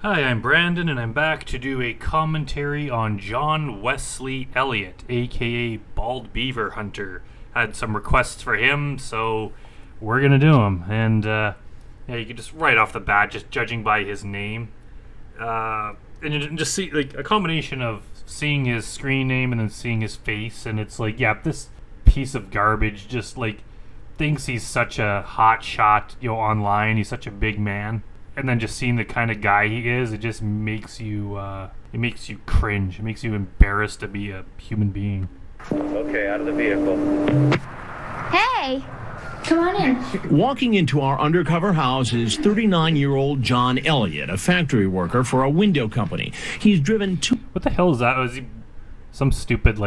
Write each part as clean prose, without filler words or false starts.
Hi, I'm Brandon, and I'm back to do a commentary on John Wesley Elliott, aka Bald Beaver Hunter. Had some requests for him, so we're gonna do them. And yeah, you can just right off the bat, just judging by his name, and you just see like a combination of seeing his screen name and then seeing his face, and it's like, yeah, this piece of garbage just like thinks he's such a hot shot, online. He's such a big man. And then just seeing the kind of guy he is, it just makes you, cringe. It makes you embarrassed to be a human being. Okay, out of the vehicle. Hey, come on in. Walking into our undercover house is 39-year-old John Elliott, a factory worker for a window company. He's driven two... What the hell is that? Was he some stupid,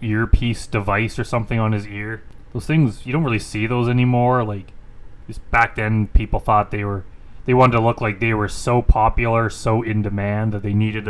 earpiece device or something on his ear? Those things, you don't really see those anymore. Just back then, people thought they wanted to look like they were so popular, so in demand that they needed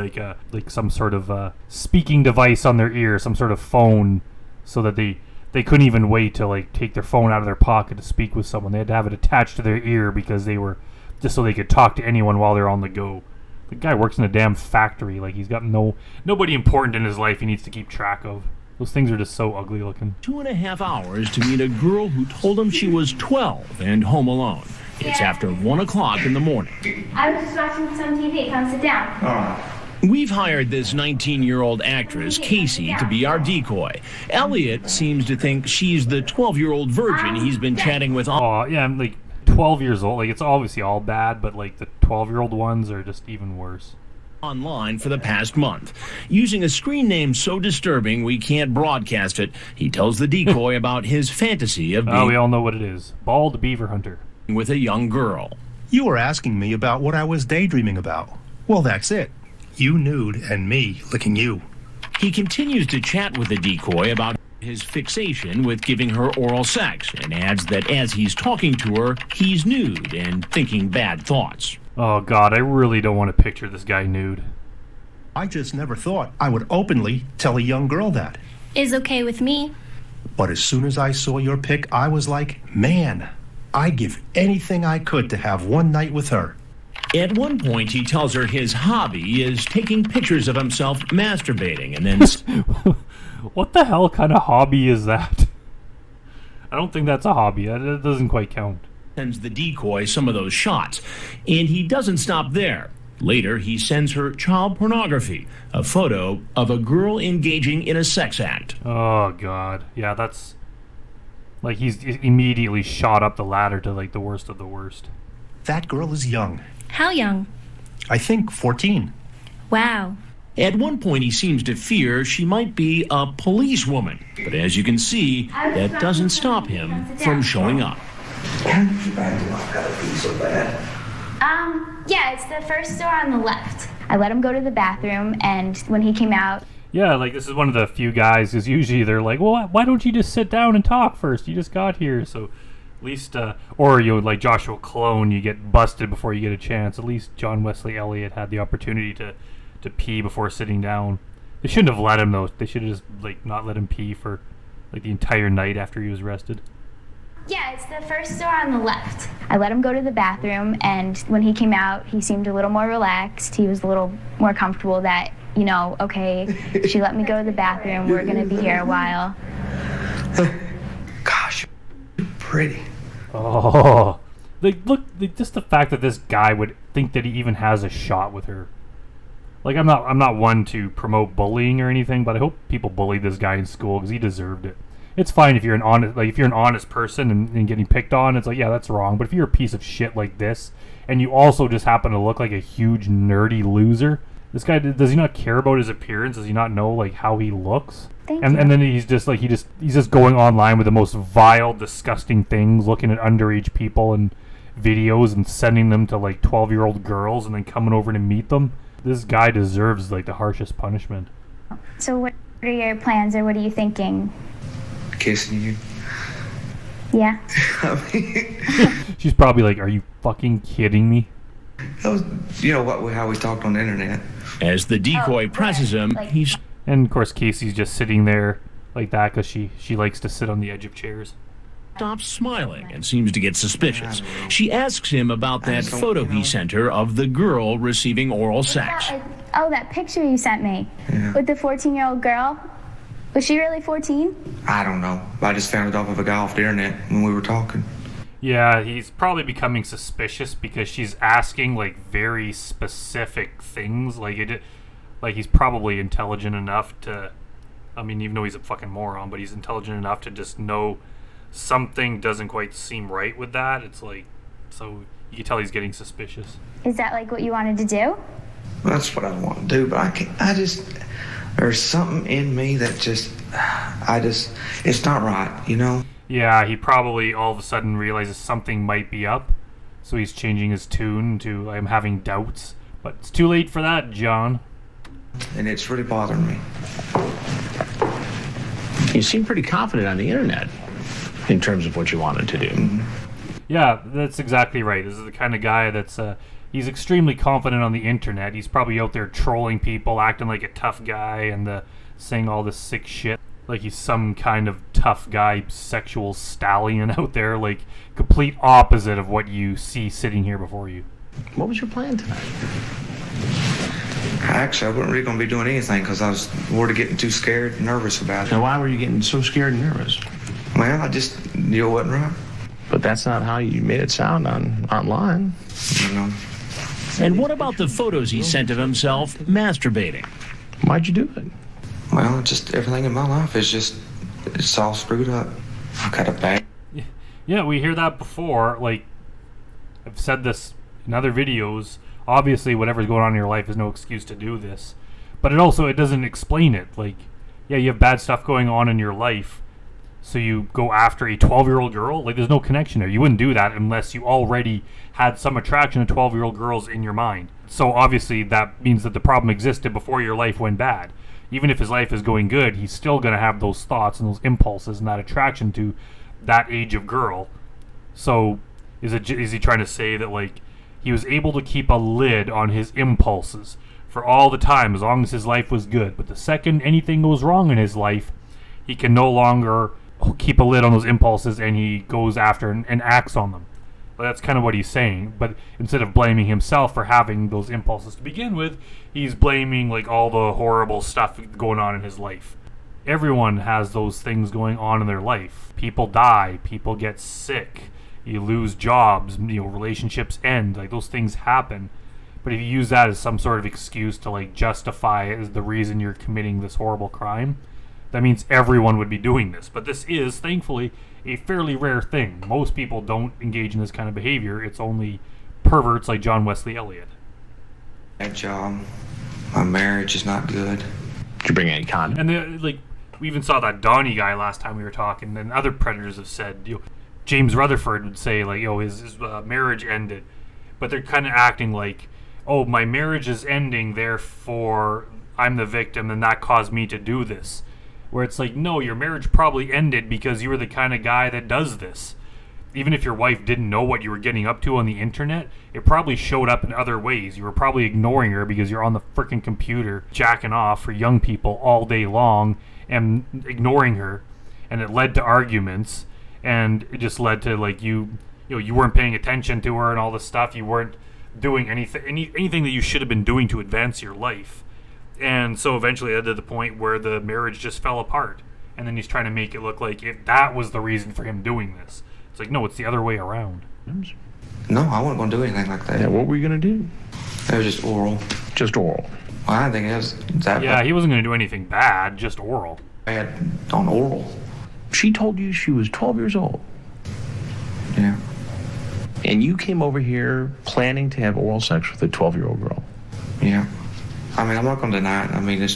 some sort of speaking device on their ear, some sort of phone, so that they couldn't even wait to take their phone out of their pocket to speak with someone. They had to have it attached to their ear because they were just so they could talk to anyone while they're on the go. The guy works in a damn factory. He's got nobody important in his life he needs to keep track of. Those things are just so ugly looking. 2.5 hours to meet a girl who told him she was 12 and home alone. It's after 1 o'clock in the morning. I was just watching some TV. Come sit down. We've hired this 19-year-old actress, Casey, to be our decoy. Elliott seems to think she's the 12-year-old virgin he's been chatting with. Oh, yeah, I'm 12 years old. It's obviously all bad, but the 12-year-old ones are just even worse. Online for the past month. Using a screen name so disturbing we can't broadcast it, he tells the decoy about his fantasy of being... Oh, we all know what it is. Bald Beaver Hunter. ...with a young girl. You were asking me about what I was daydreaming about. Well, that's it. You nude and me licking you. He continues to chat with the decoy about his fixation with giving her oral sex and adds that as he's talking to her, he's nude and thinking bad thoughts. Oh, God, I really don't want to picture this guy nude. I just never thought I would openly tell a young girl that. Is okay with me. But as soon as I saw your pic, I was like, man, I'd give anything I could to have one night with her. At one point, he tells her his hobby is taking pictures of himself masturbating and then... What the hell kind of hobby is that? I don't think that's a hobby. That doesn't quite count. Sends the decoy some of those shots. And he doesn't stop there. Later, he sends her child pornography, a photo of a girl engaging in a sex act. Oh, God. Yeah, that's... he's immediately shot up the ladder to, the worst of the worst. That girl is young. How young? I think 14. Wow. At one point, he seems to fear she might be a policewoman. But as you can see, that doesn't stop him from showing up. Can't you imagine I've got to be so bad? Yeah, it's the first door on the left. I let him go to the bathroom, and when he came out... Yeah, this is one of the few guys, because usually they're like, well, why don't you just sit down and talk first? You just got here, so at least, or like Joshua Clone, you get busted before you get a chance. At least John Wesley Elliott had the opportunity to pee before sitting down. They shouldn't have let him, though. They should have just, not let him pee for, the entire night after he was arrested. Yeah, it's the first door on the left. I let him go to the bathroom, and when he came out, he seemed a little more relaxed. He was a little more comfortable that, okay, she let me go to the bathroom. We're going to be here a while. Gosh, you're pretty. Oh. Look, just the fact that this guy would think that he even has a shot with her. I'm not one to promote bullying or anything, but I hope people bullied this guy in school because he deserved it. It's fine if you're an honest person and getting picked on. It's yeah, that's wrong. But if you're a piece of shit like this, and you also just happen to look like a huge nerdy loser, this guy, does he not care about his appearance? Does he not know how he looks? And then he's just he's just going online with the most vile, disgusting things, looking at underage people and videos and sending them to 12-year-old girls and then coming over to meet them. This guy deserves the harshest punishment. So what are your plans, or what are you thinking? Kissing you. Yeah. I mean, she's probably are you fucking kidding me? that was, how we talked on the internet. As the decoy presses him, he's... And of course Casey's just sitting there like that because she likes to sit on the edge of chairs. stops smiling and seems to get suspicious. She asks him about that photo he sent her of the girl receiving oral sex. Oh, that picture you sent me with the 14-year-old girl. Was she really 14? I don't know. I just found it off of a guy off the internet when we were talking. Yeah, he's probably becoming suspicious because she's asking like very specific things. Like he's probably intelligent enough to, I mean, even though he's a fucking moron, but he's intelligent enough to just know something doesn't quite seem right with that. It's like, so you can tell he's getting suspicious. Is that like what you wanted to do? Well, that's what I want to do, but there's something in me that it's not right, you know? Yeah, he probably all of a sudden realizes something might be up, so he's changing his tune to I'm having doubts. But it's too late for that, John. And it's really bothering me. You seem pretty confident on the internet in terms of what you wanted to do. Mm-hmm. Yeah, that's exactly right. This is the kind of guy that's he's extremely confident on the internet. He's probably out there trolling people, acting like a tough guy, and saying all this sick shit. Like he's some kind of tough guy, sexual stallion out there, like complete opposite of what you see sitting here before you. What was your plan tonight? Actually, I wasn't really going to be doing anything because I was worried of getting too scared and nervous about it. Now, why were you getting so scared and nervous? Well, I just knew it wasn't right. But that's not how you made it sound online. You know? And what about the photos he sent of himself masturbating? Why'd you do it? Well, just everything in my life it's all screwed up. I've got a bag. Yeah, we hear that before. Like, I've said this in other videos. Obviously, whatever's going on in your life is no excuse to do this. But it doesn't explain it. Like, yeah, you have bad stuff going on in your life, so you go after a 12-year-old girl? Like, there's no connection there. You wouldn't do that unless you already had some attraction to 12-year-old girls in your mind. So, obviously, that means that the problem existed before your life went bad. Even if his life is going good, he's still going to have those thoughts and those impulses and that attraction to that age of girl. So, is he trying to say that, like, he was able to keep a lid on his impulses for all the time as long as his life was good? But the second anything goes wrong in his life, he can no longer keep a lid on those impulses and he goes after and acts on them. But that's kind of what he's saying. But instead of blaming himself for having those impulses to begin with, he's blaming like all the horrible stuff going on in his life. Everyone has those things going on in their life. People die, people get sick, you lose jobs, relationships end, like those things happen. But if you use that as some sort of excuse to like justify it as the reason you're committing this horrible crime, that means everyone would be doing this. But this is, thankfully, a fairly rare thing. Most people don't engage in this kind of behavior. It's only perverts like John Wesley Elliott. Bad job. My marriage is not good. Did you bring any condom? And we even saw that Donnie guy last time we were talking, and other predators have said, James Rutherford would say, like, his marriage ended. But they're kind of acting like, oh, my marriage is ending, therefore I'm the victim, and that caused me to do this. Where it's like, no, your marriage probably ended because you were the kind of guy that does this. Even if your wife didn't know what you were getting up to on the internet, it probably showed up in other ways. You were probably ignoring her because you're on the freaking computer jacking off for young people all day long and ignoring her, and it led to arguments, and it just led to like you weren't paying attention to her and all this stuff. You weren't doing anything that you should have been doing to advance your life. And so eventually it led to the point where the marriage just fell apart. And then he's trying to make it look like that was the reason for him doing this. It's like, no, it's the other way around. No, I wasn't going to do anything like that. Yeah, what were you going to do? It was just oral. Just oral. Well, I didn't think it was that Yeah, he wasn't going to do anything bad, just oral. bad on oral. She told you she was 12 years old. Yeah. And you came over here planning to have oral sex with a 12-year-old girl. Yeah. I mean, I'm not going to deny it. I mean,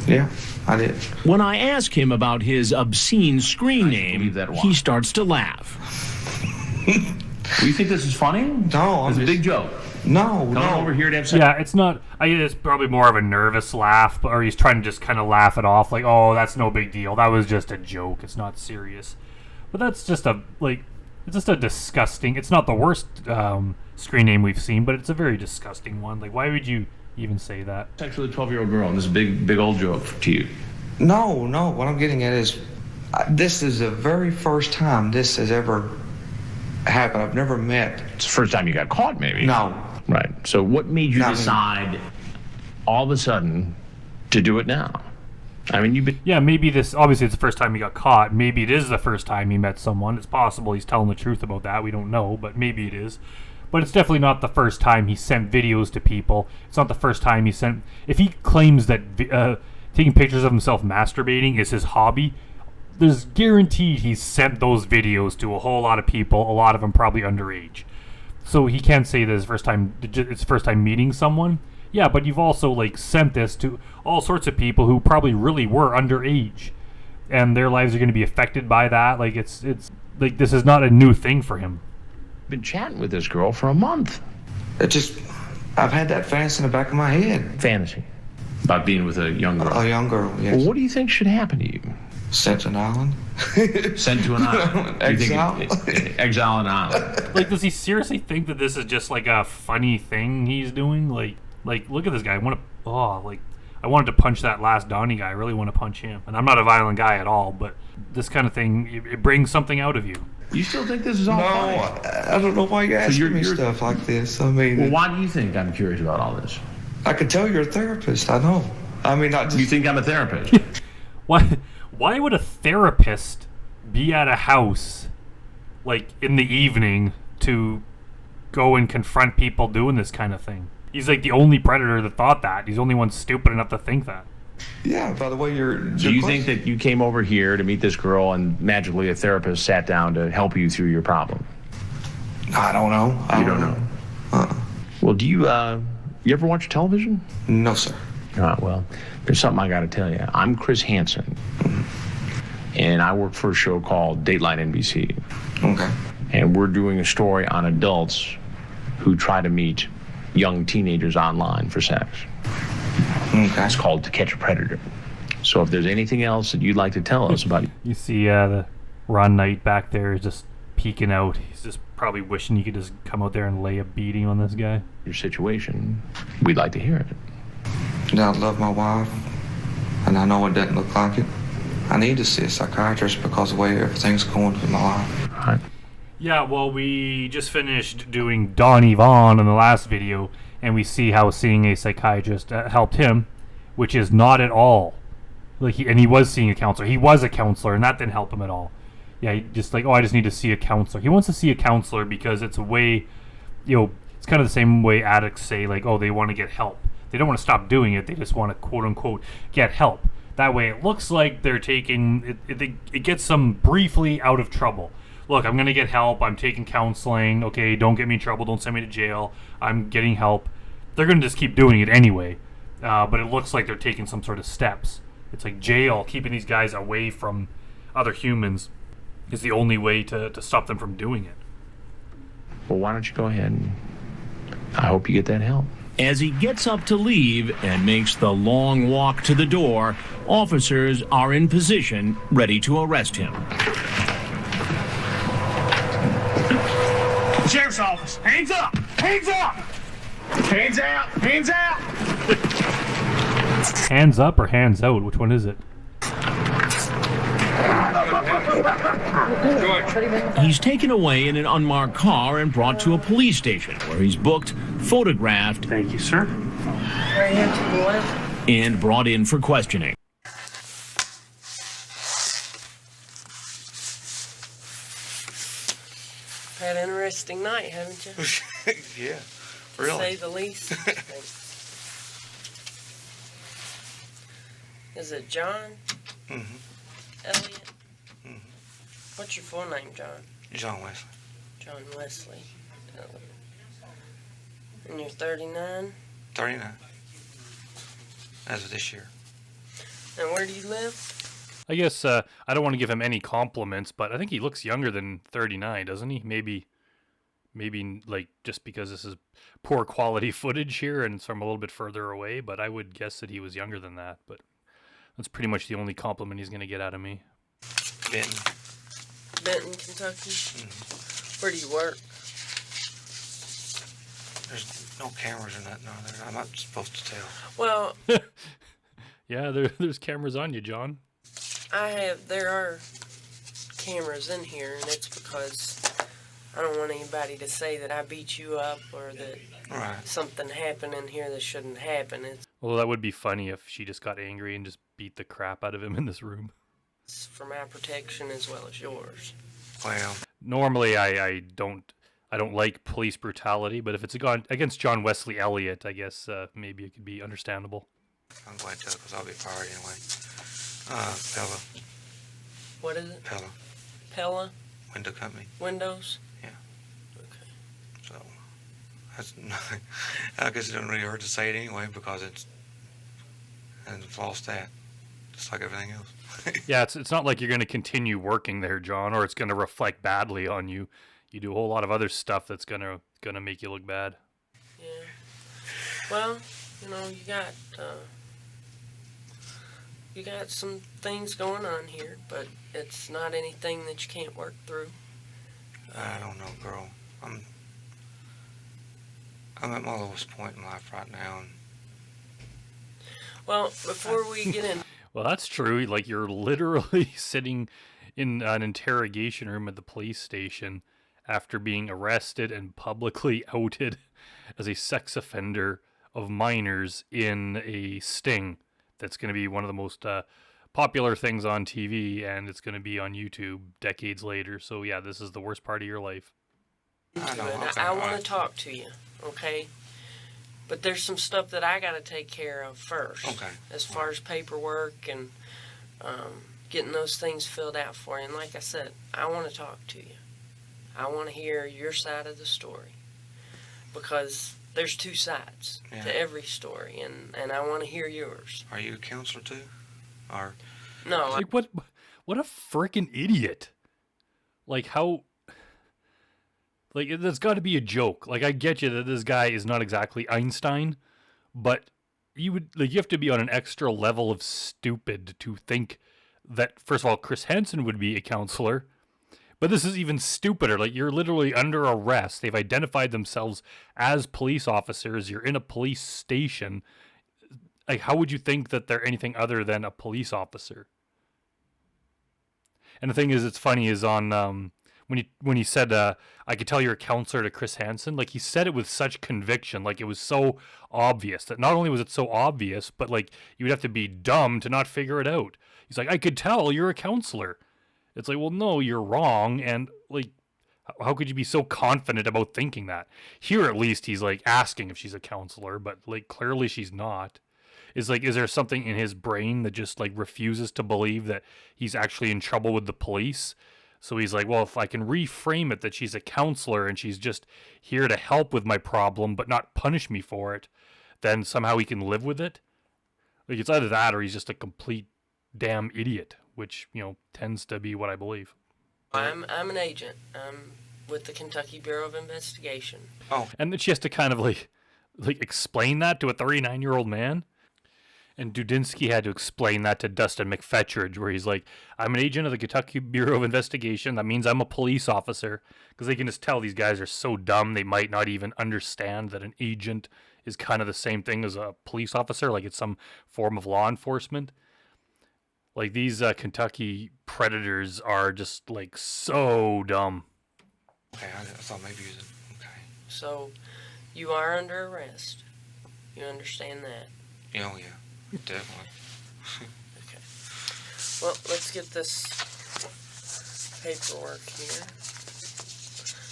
yeah, I did. When I ask him about his obscene screen name, he starts to laugh. You think this is funny? No, It's a big joke. No. Come over here to have sex. Yeah, it's not. It's probably more of a nervous laugh, or he's trying to just kind of laugh it off, like, "Oh, that's no big deal. That was just a joke. It's not serious." But that's just it's just a disgusting. It's not the worst screen name we've seen, but it's a very disgusting one. Like, why would you even say that? Sex with a 12-year-old girl, and this is a big old joke to you. No. What I'm getting at is This is the very first time this has ever happened. I've never met. It's the first time you got caught, maybe. No. Right. So what made you No, I mean- decide all of a sudden to do it now? I mean, you've been... Yeah, maybe this, obviously it's the first time he got caught. Maybe it is the first time he met someone. It's possible he's telling the truth about that. We don't know, but maybe it is. But it's definitely not the first time he sent videos to people. It's not the first time he sent... If he claims that taking pictures of himself masturbating is his hobby, there's guaranteed he's sent those videos to a whole lot of people, a lot of them probably underage. So he can't say that it's first time meeting someone. Yeah, but you've also like sent this to all sorts of people who probably really were underage, and their lives are going to be affected by that. Like it's like this is not a new thing for him. been chatting with this girl for a month. I've had that fantasy in the back of my head. Fantasy. About being with a young girl. A young girl, yes. Well, what do you think should happen to you? Sent to an island. Sent to an island. Exile. Exile on an island. Like, does he seriously think that this is just like a funny thing he's doing? Like look at this guy. I wanted to punch that last Donnie guy. I really want to punch him. And I'm not a violent guy at all, but this kind of thing, it brings something out of you. You still think this is all No, funny? I don't know why you're asking me stuff like this. I mean, Well, why do you think I'm curious about all this? I could tell you're a therapist. I know. I mean, not just... You think I'm a therapist? Why would a therapist be at a house, like, in the evening to go and confront people doing this kind of thing? He's like the only predator that thought that. He's the only one stupid enough to think that. Yeah, by the way, Do you think that you came over here to meet this girl and magically a therapist sat down to help you through your problem? I don't know. You don't know? Well, do you ever watch television? No, sir. Well, there's something I got to tell you. I'm Chris Hansen, and I work for a show called Dateline NBC. Okay. And we're doing a story on adults who try to meet young teenagers online for sex. Okay. It's called To Catch a Predator. So if there's anything else that you'd like to tell us about You see the Ron Knight back there is just peeking out. He's just probably wishing he could just come out there and lay a beating on this guy. your situation, we'd like to hear it. Yeah, I love my wife, and I know it doesn't look like it. I need to see a psychiatrist because of the way everything's going in my life. All right. Yeah, well, we just finished doing Donnie Vaughn in the last video, and we see how seeing a psychiatrist helped him, which is not at all. Like he was seeing a counselor. He was a counselor, and that didn't help him at all. Yeah, he just like, I just need to see a counselor. He wants to see a counselor because it's a way, it's kind of the same way addicts say, like, they want to get help. They don't want to stop doing it. They just want to, quote-unquote, get help. That way it looks like they're taking, it gets them briefly out of trouble. Look, I'm going to get help. I'm taking counseling. Okay, don't get me in trouble. Don't send me to jail. I'm getting help. They're going to just keep doing it anyway. But it looks like they're taking some sort of steps. It's like jail, keeping these guys away from other humans is the only way to stop them from doing it. Well, why don't you go ahead and I hope you get that help. As he gets up to leave and makes the long walk to the door, officers are in position, ready to arrest him. Sheriff's office, hands up! Hands up! Hands out! Hands out! Hands up or hands out? Which one is it? He's taken away in an unmarked car and brought to a police station where he's booked, photographed, Thank you, sir. Right here to the left. and brought in for questioning. Had an interesting night, haven't you? Yeah, To say the least. Is it John? Elliott? What's your full name, John? John Wesley. John Wesley. And you're 39? 39. As of this year. And where do you live? I guess I don't want to give him any compliments, but I think he looks younger than 39, doesn't he? Maybe like just because this is poor quality footage here and it's from a little bit further away, but I would guess that he was younger than that. But that's pretty much the only compliment he's going to get out of me. Benton. Benton, Kentucky? Where do you work? There's no cameras or nothing on there. I'm not supposed to tell. Well, Yeah, there's cameras on you, John. there are cameras in here, and it's because I don't want anybody to say that I beat you up or that something happened in here that shouldn't happen. Well, that would be funny if she just got angry and just beat the crap out of him in this room. It's for my protection as well as yours. Well, normally I don't like police brutality, but if it's against John Wesley Elliott, I guess maybe it could be understandable. I'm glad to, because I'll be fired anyway. Pella. What is it? Pella. Pella? Window company. Windows? Yeah. Okay. So, that's I guess it doesn't really hurt to say it anyway, because it's a false stat, just like everything else. Yeah, it's not like you're going to continue working there, John, or it's going to reflect badly on you. You do a whole lot of other stuff that's gonna make you look bad. Yeah. Well, you got some things going on here, but it's not anything that you can't work through. I don't know, girl. I'm at my lowest point in life right now. And well, before we get in... Well, that's true. Like, you're literally sitting in an interrogation room at the police station after being arrested and publicly outed as a sex offender of minors in a sting that's going to be one of the most popular things on TV, and it's going to be on YouTube decades later. So, yeah, this is the worst part of your life. I want to talk to you, okay? But there's some stuff that I got to take care of first. Okay. As far as paperwork and getting those things filled out for you. And like I said, I want to talk to you. I want to hear your side of the story. Because there's two sides to every story, and I want to hear yours. Are you a counselor too? Or no. Like, what a freaking idiot. Like, how... Like, there's got to be a joke. Like, I get you that this guy is not exactly Einstein, but you have to be on an extra level of stupid to think that, first of all, Chris Hansen would be a counselor, but this is even stupider. Like, you're literally under arrest. They've identified themselves as police officers. You're in a police station. Like, how would you think that they're anything other than a police officer? And the thing is, it's funny, is on... When he said, I could tell you're a counselor to Chris Hansen, like, he said it with such conviction, like, it was so obvious that not only was it so obvious, but, like, you would have to be dumb to not figure it out. He's like, I could tell you're a counselor. It's like, well, no, you're wrong, and, like, how could you be so confident about thinking that? Here, at least, he's, like, asking if she's a counselor, but, like, clearly she's not. Is there something in his brain that just, like, refuses to believe that he's actually in trouble with the police? So he's like, well, if I can reframe it that she's a counselor and she's just here to help with my problem but not punish me for it, then somehow he can live with it. Like, it's either that or he's just a complete damn idiot, which, tends to be what I believe. I'm an agent. I'm with the Kentucky Bureau of Investigation. Oh. And then she has to kind of like explain that to a 39-year-old man. And Dudinsky had to explain that to Dustin McFetridge, where he's like, I'm an agent of the Kentucky Bureau of Investigation. That means I'm a police officer. Because they can just tell these guys are so dumb, they might not even understand that an agent is kind of the same thing as a police officer. Like, it's some form of law enforcement. Like, these Kentucky predators are just, like, so dumb. Okay, I thought maybe you was... Okay. So, you are under arrest. You understand that? Oh, yeah. Definitely. Okay. Well, let's get this paperwork here.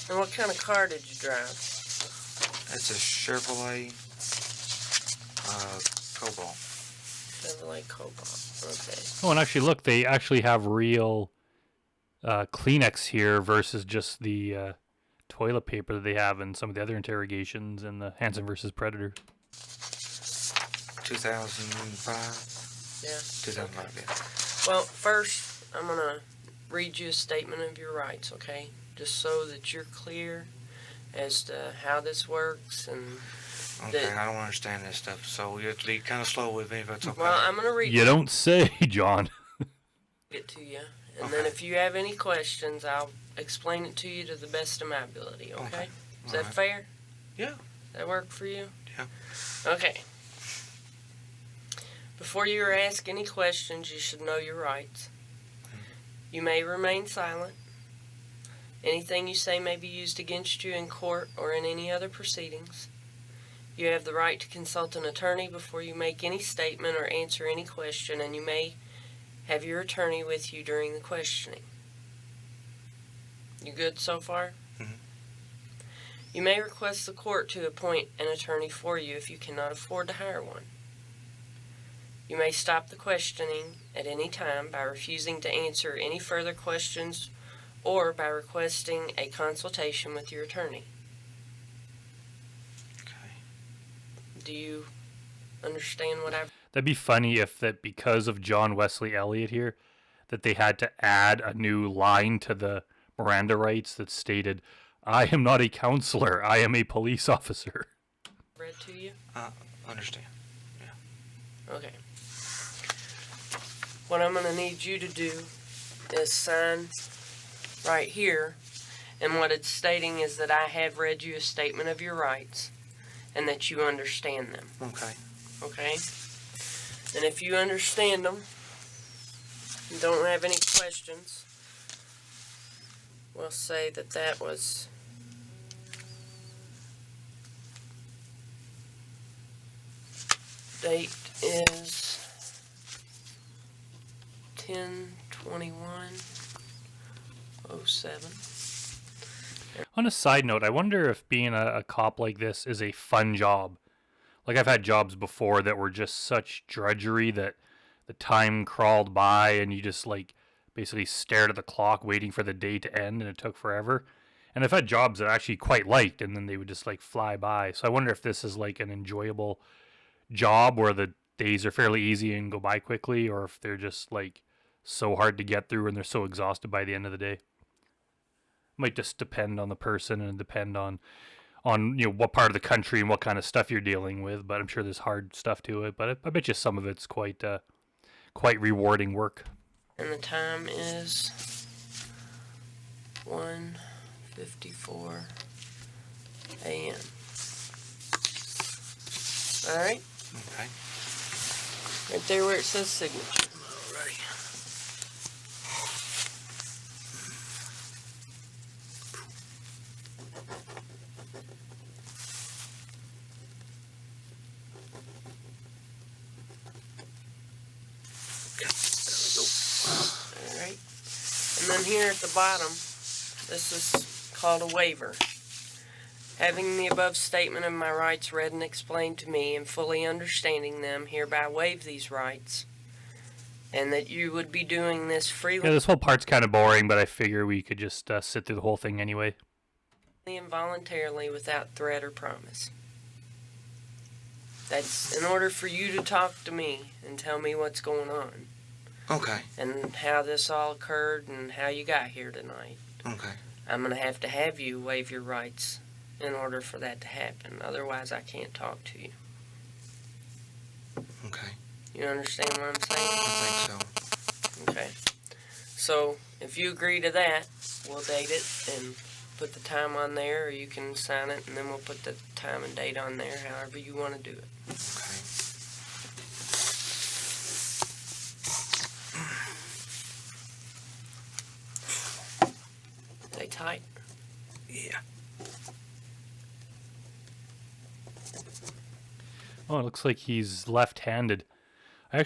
And what kind of car did you drive? It's a Chevrolet Cobalt. Chevrolet Cobalt. Okay. Oh, and actually, look, they actually have real Kleenex here versus just the toilet paper that they have in some of the other interrogations in the Hansen versus Predator. 2005? Yeah. 2005, yeah. Well, first, I'm going to read you a statement of your rights, okay? Just so that you're clear as to how this works and... Okay, I don't understand this stuff, so you have to be kind of slow with me if it's okay. Well, I'm going to read... You don't say, John. ...it to you, and then if you have any questions, I'll explain it to you to the best of my ability, okay? Is that fair? Yeah. Does that work for you? Yeah. Okay. Before you ask any questions, you should know your rights. You may remain silent. Anything you say may be used against you in court or in any other proceedings. You have the right to consult an attorney before you make any statement or answer any question, and you may have your attorney with you during the questioning. You good so far? Mm-hmm. You may request the court to appoint an attorney for you if you cannot afford to hire one. You may stop the questioning at any time by refusing to answer any further questions or by requesting a consultation with your attorney. Okay. Do you understand what I've... That'd be funny if that because of John Wesley Elliott here, that they had to add a new line to the Miranda rights that stated, "I am not a counselor, I am a police officer." read to you? Understand. Yeah. Okay. What I'm going to need you to do is sign right here, and what it's stating is that I have read you a statement of your rights and that you understand them. Okay. Okay? And if you understand them and don't have any questions, we'll say that that was date is 10/21/07. On a side note, I wonder if being a cop like this is a fun job. Like, I've had jobs before that were just such drudgery that the time crawled by and you just, like, basically stared at the clock waiting for the day to end, and it took forever. And I've had jobs that I actually quite liked, and then they would just, like, fly by. So I wonder if this is, like, an enjoyable job where the days are fairly easy and go by quickly, or if they're just, like, so hard to get through and they're so exhausted by the end of the day. Might just depend on the person and depend on what part of the country and what kind of stuff you're dealing with, but I'm sure there's hard stuff to it, but I bet you some of it's quite rewarding work. And the time is 1:54 a.m. All right? Okay. Right there where it says signature. Alrighty. Alright. And then here at the bottom, this is called a waiver. Having the above statement of my rights read and explained to me and fully understanding them, hereby waive these rights. And that you would be doing this freely. Yeah, this whole part's kind of boring, but I figure we could just sit through the whole thing anyway. And voluntarily without threat or promise. That's in order for you to talk to me and tell me what's going on. Okay. And how this all occurred and how you got here tonight. Okay. I'm going to have you waive your rights in order for that to happen. Otherwise, I can't talk to you. Okay. You understand what I'm saying? I think so. Okay. So, if you agree to that, we'll date it and put the time on there, or you can sign it, and then we'll put the time and date on there, however you want to do it. Okay. Stay tight. Yeah. Oh, it looks like he's left-handed. I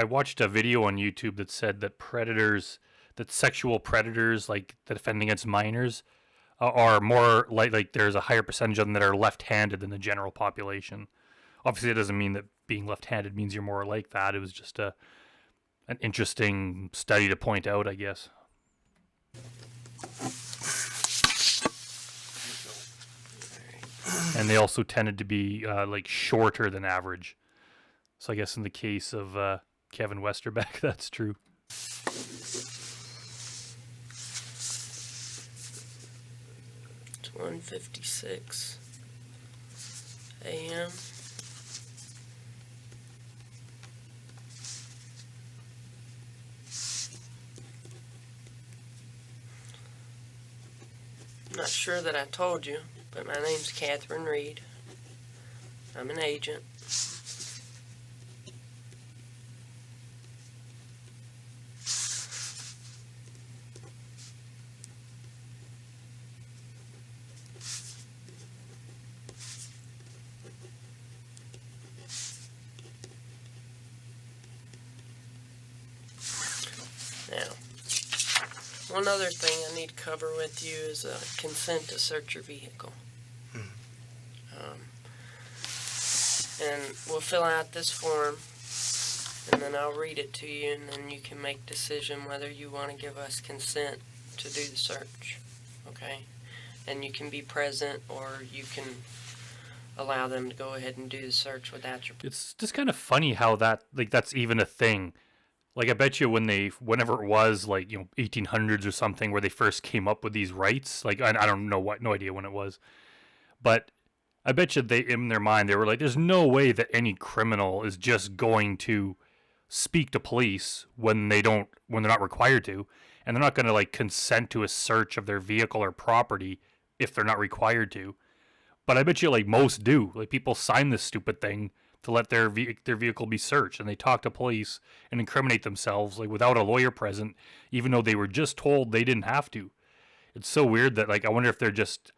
watched a video on YouTube that said that sexual predators, like that offend against minors, are more like there's a higher percentage of them that are left-handed than the general population. Obviously, it doesn't mean that being left-handed means you're more like that. It was just an interesting study to point out, I guess. And they also tended to be like shorter than average. So I guess in the case of Kevin Westerbeck, that's true. It's 1:56 a.m. I'm not sure that I told you, but my name's Catherine Reed. I'm an agent. Now, one other thing I need to cover with you is consent to search your vehicle. And we'll fill out this form, and then I'll read it to you, and then you can make a decision whether you want to give us consent to do the search. Okay? And you can be present, or you can allow them to go ahead and do the search without your... It's just kind of funny how that's even a thing. Like, I bet you whenever it was, 1800s or something, where they first came up with these rights, I don't know no idea when it was, but I bet you in their mind, they were like, there's no way that any criminal is just going to speak to police when they're not required to, and they're not going to, consent to a search of their vehicle or property if they're not required to. But I bet you, most do. People sign this stupid thing to let their vehicle be searched, and they talk to police and incriminate themselves, without a lawyer present, even though they were just told they didn't have to. It's so weird that, I wonder if they're just,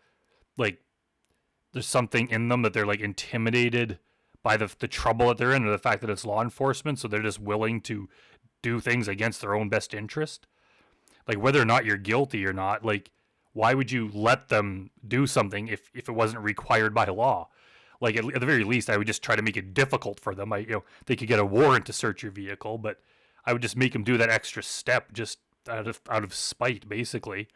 there's something in them that they're, intimidated by the trouble that they're in, or the fact that it's law enforcement, so they're just willing to do things against their own best interest. Whether or not you're guilty or not, why would you let them do something if it wasn't required by law? At the very least, I would just try to make it difficult for them. They could get a warrant to search your vehicle, but I would just make them do that extra step just out of spite, basically.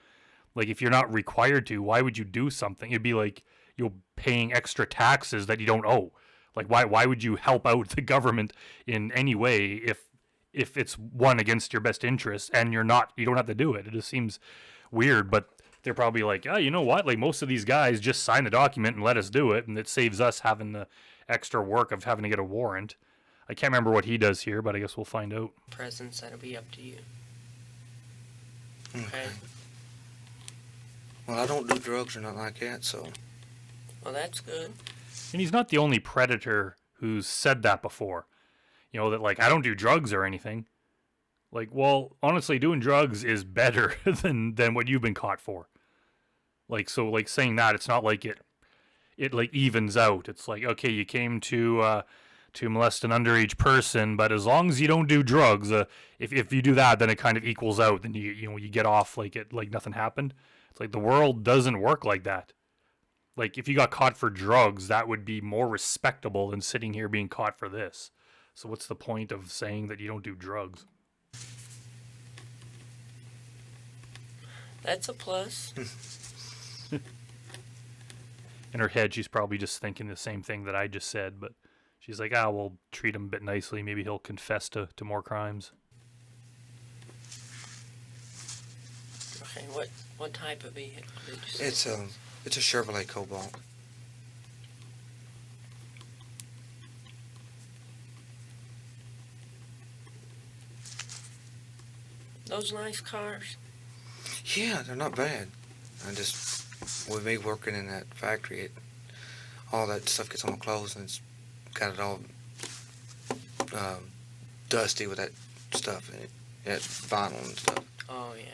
If you're not required to, why would you do something? It'd be like you're paying extra taxes that you don't owe. Why would you help out the government in any way if it's one against your best interest and you don't have to do it? It just seems weird, but they're probably like, oh, you know what? Most of these guys just sign the document and let us do it, and it saves us having the extra work of having to get a warrant. I can't remember what he does here, but I guess we'll find out. Presence, that'll be up to you. Okay? Well, I don't do drugs or nothing like that, so... Well, that's good. And he's not the only predator who's said that before. That, I don't do drugs or anything. Well, honestly, doing drugs is better than what you've been caught for. Saying that, it's not like it evens out. It's okay, you came to molest an underage person, but as long as you don't do drugs, if you do that, then it kind of equals out. Then you get off like nothing happened. It's the world doesn't work like that. If you got caught for drugs, that would be more respectable than sitting here being caught for this. So what's the point of saying that you don't do drugs? That's a plus. In her head, she's probably just thinking the same thing that I just said, but she's like, we'll treat him a bit nicely. Maybe he'll confess to more crimes. Okay, what type of vehicle did you say? It's a Chevrolet Cobalt. Those nice cars? Yeah, they're not bad. With me working in that factory, all that stuff gets on my clothes, and it's got it all dusty with that stuff in it. That vinyl and stuff. Oh, yeah.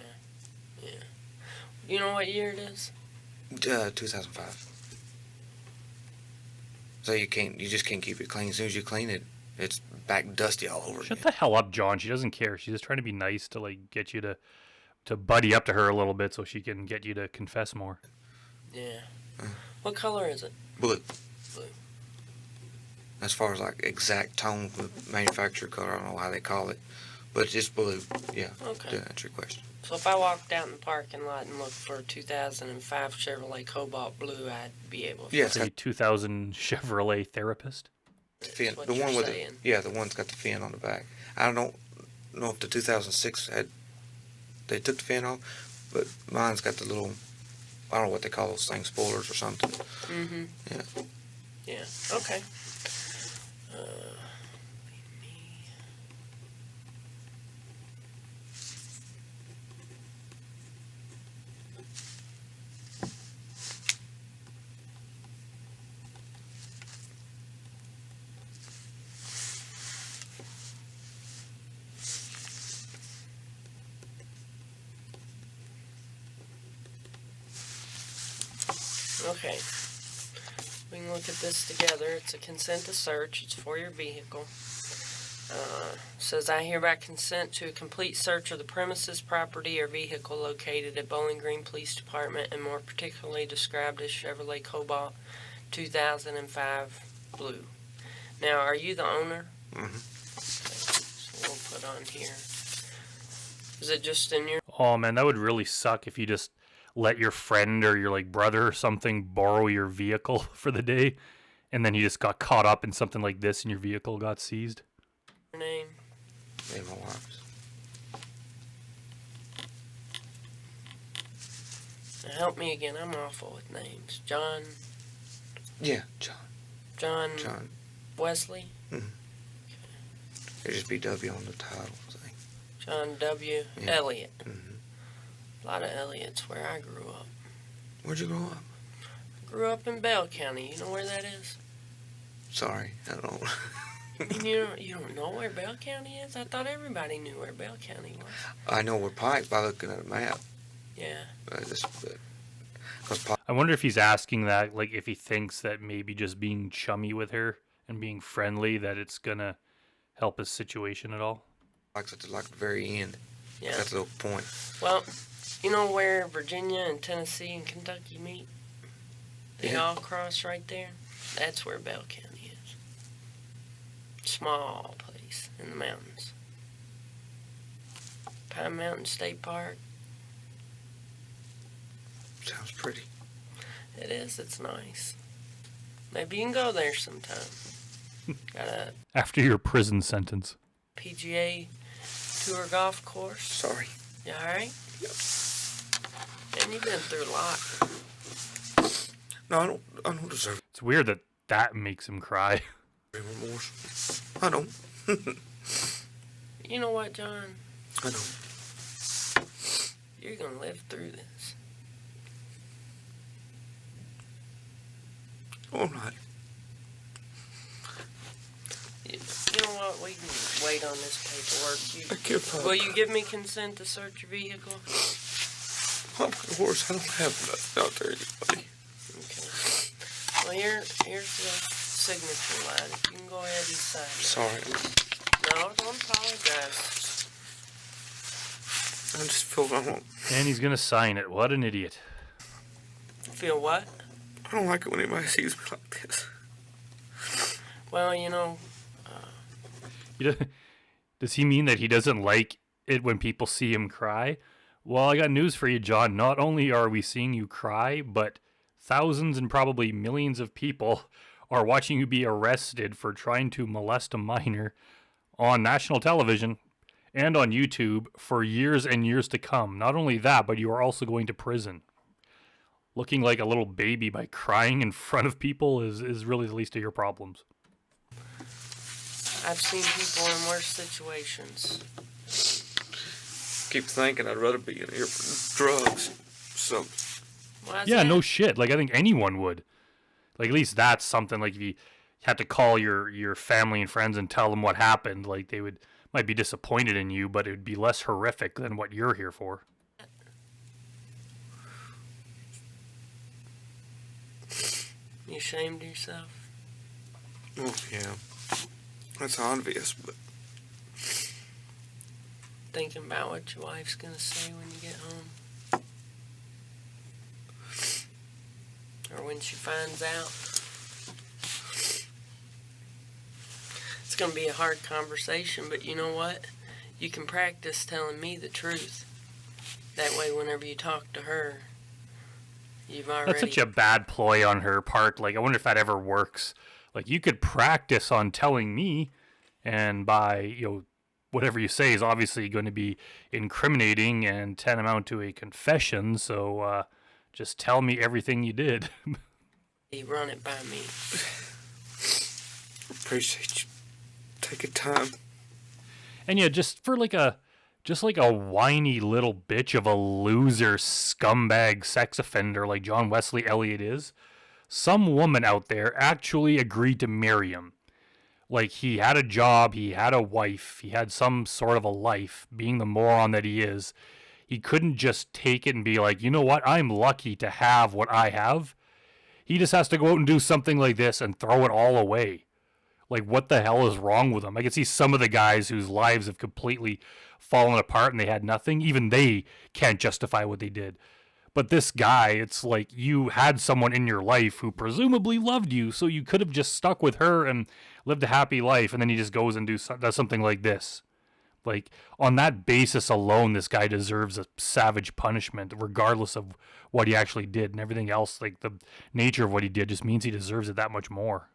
Yeah. You know what year it is? 2005. So you just can't keep it clean. As soon as you clean it, it's back dusty all over. Shut the hell up, John. She doesn't care. She's just trying to be nice to get you to buddy up to her a little bit so she can get you to confess more. Yeah. What color is it? Blue. Blue. As far as exact tone, manufacturer color, I don't know how they call it, but it's just blue. Yeah. Okay. To answer your question. So if I walked out in the parking lot and looked for a 2005 Chevrolet Cobalt Blue, I'd be able to... Yes. A 2000 Chevrolet Therapist? Fin. The one with the one's got the fin on the back. I don't know if the 2006 they took the fin off, but mine's got the little, I don't know what they call those things, spoilers or something. Mm-hmm. Yeah. Yeah. Okay. Okay, we can look at this together. It's a consent to search. It's for your vehicle. Says, I hereby consent to a complete search of the premises, property, or vehicle located at Bowling Green Police Department, and more particularly described as Chevrolet Cobalt 2005 blue. Now, are you the owner? Mm-hmm. Okay, so we'll put on here. Is it just in your... Oh, man, that would really suck if you just let your friend or your, like, brother or something borrow your vehicle for the day, and then you just got caught up in something like this and your vehicle got seized. name? Name my wife's. Now help me again. I'm awful with names. John. Yeah, John. John. Wesley. Mm-hmm. There'd just be W on the title thing. John W. Yeah. Elliott. Mm-hmm. A lot of Elliott's where I grew up. Where'd you grow up? Grew up in Bell County. You know where that is? Sorry, I don't. You don't know where Bell County is? I thought everybody knew where Bell County was. I know we're Pike by looking at a map. Yeah. I wonder if he's asking that, like, if he thinks that maybe just being chummy with her and being friendly, that it's gonna help his situation at all. Like at the very end. Yeah. That's the point. Well, you know where Virginia and Tennessee and Kentucky meet? They all cross right there. That's where Bell County is. Small place in the mountains. Pine Mountain State Park. Sounds pretty. It is. It's nice. Maybe you can go there sometime. Got a After your prison sentence. PGA Tour golf course. Sorry. You alright? Yep. Man, you've been through a lot. No, I don't deserve it. It's weird that makes him cry. Remorse. I don't. You know what, John? I don't. You're gonna live through this. All right. You know what? We can wait on this paperwork. Will you give me consent to search your vehicle? Oh, of course, I don't have nothing out there anybody. Okay. Well, here's the signature line. If you can go ahead and sign it. Sorry. No, don't apologize. I just feel I don't. And he's gonna sign it. What an idiot. Feel what? I don't like it when anybody sees me like this. Well, you know. Does he mean that he doesn't like it when people see him cry? Well, I got news for you, John. Not only are we seeing you cry, but thousands and probably millions of people are watching you be arrested for trying to molest a minor on national television and on YouTube for years and years to come. Not only that, but you are also going to prison. Looking like a little baby by crying in front of people is really the least of your problems. I've seen people in worse situations. Keep thinking I'd rather be in here for drugs. So. Yeah, no shit. Like, I think anyone would. Like, at least that's something, like, if you had to call your family and friends and tell them what happened, like, they might be disappointed in you, but it would be less horrific than what you're here for. You ashamed of yourself? Oh, yeah. That's obvious, but. Thinking about what your wife's gonna say when you get home? Or when she finds out? It's gonna be a hard conversation, but you know what? You can practice telling me the truth. That way, whenever you talk to her, you've already... That's such a bad ploy on her part. Like, I wonder if that ever works. Like, you could practice on telling me, and by, whatever you say is obviously going to be incriminating and tantamount to a confession, so just tell me everything you did. You run it by me. Appreciate you taking time. And yeah, just like a whiny little bitch of a loser scumbag sex offender like John Wesley Elliott is, some woman out there actually agreed to marry him. Like, he had a job, he had a wife, he had some sort of a life, being the moron that he is. He couldn't just take it and be like, you know what, I'm lucky to have what I have. He just has to go out and do something like this and throw it all away. Like, what the hell is wrong with them? I can see some of the guys whose lives have completely fallen apart and they had nothing. Even they can't justify what they did. But this guy, it's like you had someone in your life who presumably loved you, so you could have just stuck with her and lived a happy life, and then he just goes and does something like this. Like, on that basis alone, this guy deserves a savage punishment, regardless of what he actually did and everything else. Like, the nature of what he did just means he deserves it that much more.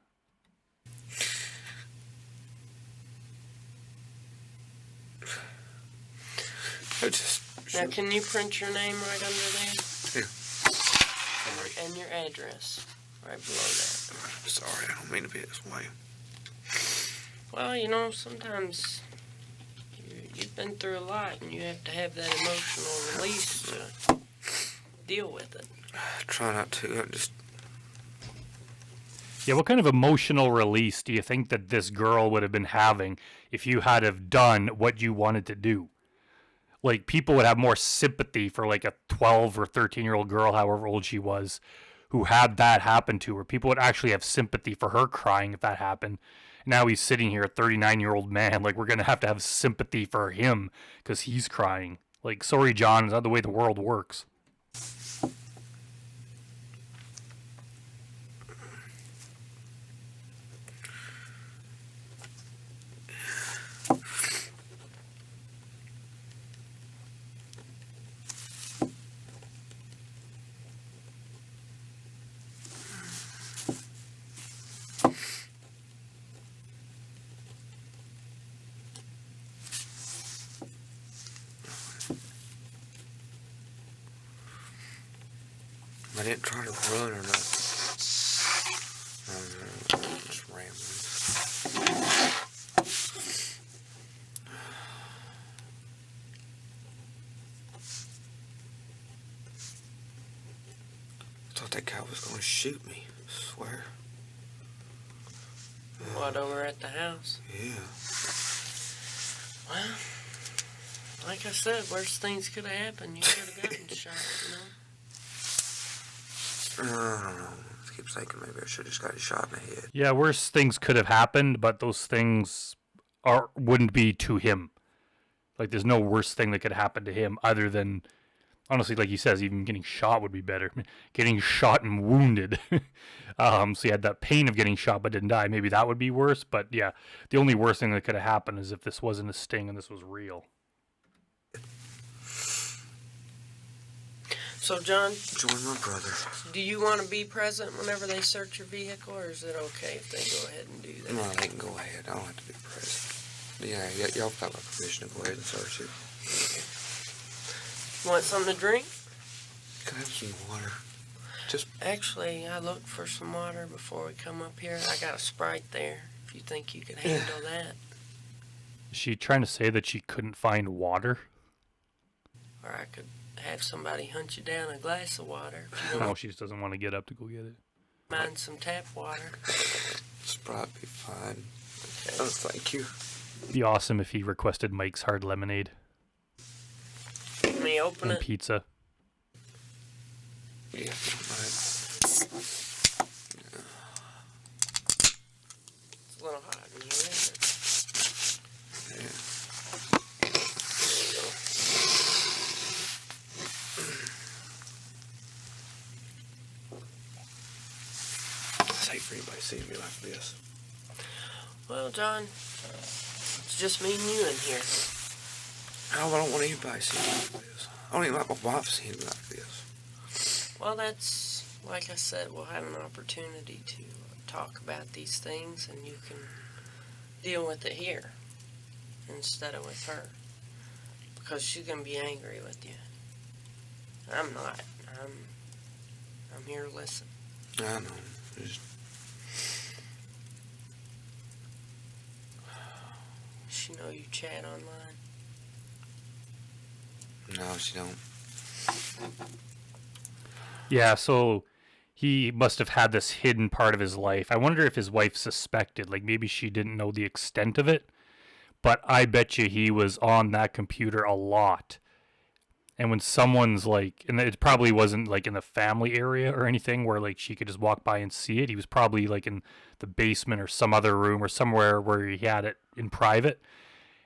Now, can you print your name right under there? Yeah. And your address right below that. Sorry, I don't mean to be this way. Well, you know, sometimes you've been through a lot, and you have to have that emotional release to deal with it. I try not to. Yeah, what kind of emotional release do you think that this girl would have been having if you had have done what you wanted to do? Like, people would have more sympathy for, like, a 12 or 13-year-old girl, however old she was, who had that happen to her. People would actually have sympathy for her crying if that happened. Now he's sitting here, a 39-year-old man. Like, we're going to have sympathy for him because he's crying. Like, sorry, John, it's not the way the world works. I didn't try to run or nothing. Just rambling. I thought that guy was going to shoot me. I swear. What, over at the house? Yeah. Well, like I said, worse things could have happened. You could have gotten shot, you know? I don't know. I keep thinking maybe I should have just got shot in the head. Yeah, worse things could have happened, but those things wouldn't be to him. Like, there's no worse thing that could happen to him other than, honestly, like he says, even getting shot would be better. Getting shot and wounded. So he had that pain of getting shot but didn't die. Maybe that would be worse, but yeah, the only worst thing that could have happened is if this wasn't a sting and this was real. So, John, join my brother. Do you want to be present whenever they search your vehicle, or is it okay if they go ahead and do that? No, they can go ahead. I don't have to be present. Yeah, y'all got my permission to go ahead and search it. Want something to drink? Can I have some water? Actually, I looked for some water before we come up here. I got a Sprite there, if you think you can handle that. Is she trying to say that she couldn't find water? Or I could have somebody hunt you down a glass of water. No, she just doesn't want to get up to go get it. Mind some tap water. Sprite be fine. Okay. Oh, thank you. Be awesome if he requested Mike's Hard Lemonade. Let me open and it. Pizza. Yeah, if you don't mind. It's a little hot in here, isn't it? Yeah. It's hate for anybody seeing me like this. Well, John, it's just me and you in here. I don't want anybody seeing me like this. I don't even like my wife seeing me like this. Well, that's, like I said, we'll have an opportunity to talk about these things, and you can deal with it here instead of with her. Because she's going to be angry with you. I'm not. I'm here to listen. I know. Just... Does she know you chat online? No, she don't. Yeah, so he must have had this hidden part of his life. I wonder if his wife suspected, like maybe she didn't know the extent of it, but I bet you he was on that computer a lot. And when someone's like, and it probably wasn't like in the family area or anything where like she could just walk by and see it. He was probably like in the basement or some other room or somewhere where he had it in private.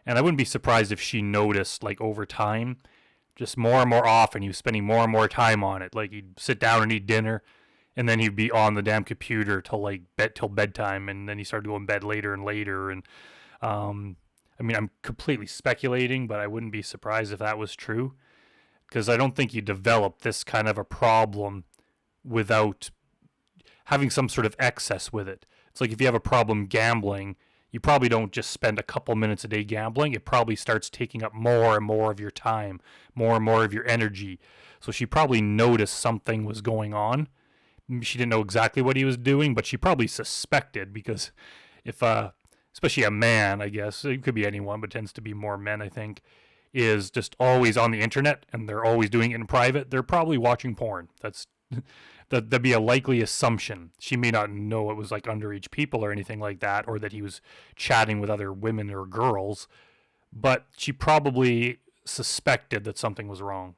And I wouldn't be surprised if she noticed like over time, just more and more often, he was spending more and more time on it. Like he'd sit down and eat dinner, and then he'd be on the damn computer till like till bedtime, and then he started going to bed later and later. And I mean, I'm completely speculating, but I wouldn't be surprised if that was true. Because I don't think you develop this kind of a problem without having some sort of excess with it. It's like if you have a problem gambling, you probably don't just spend a couple minutes a day gambling. It probably starts taking up more and more of your time, more and more of your energy. So she probably noticed something was going on. She didn't know exactly what he was doing, but she probably suspected, because if, especially a man, I guess, it could be anyone, but tends to be more men, I think, is just always on the internet and they're always doing it in private, they're probably watching porn. That'd be a likely assumption. She may not know it was like underage people or anything like that, or that he was chatting with other women or girls, but she probably suspected that something was wrong.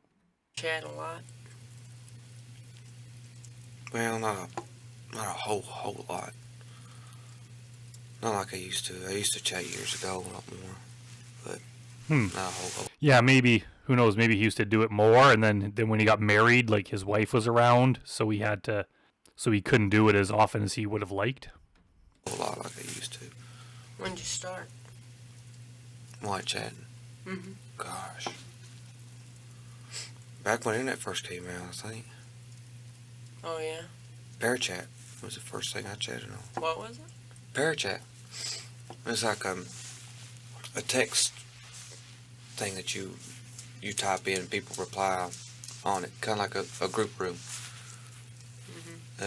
Chat a lot? Well, not a whole lot. Not like I used to. I used to chat years ago a lot more, but not a whole. Yeah, maybe. Who knows? Maybe he used to do it more, and then when he got married, like his wife was around, so he couldn't do it as often as he would have liked. A lot like I used to. When'd you start? White chatting. Mm-hmm. Gosh. Back when internet first came out, I think. Oh, yeah? Parachat was the first thing I chatted on. What was it? Parachat. It was like a text thing that you type in and people reply on it, kind of like a group room. Mm-hmm. I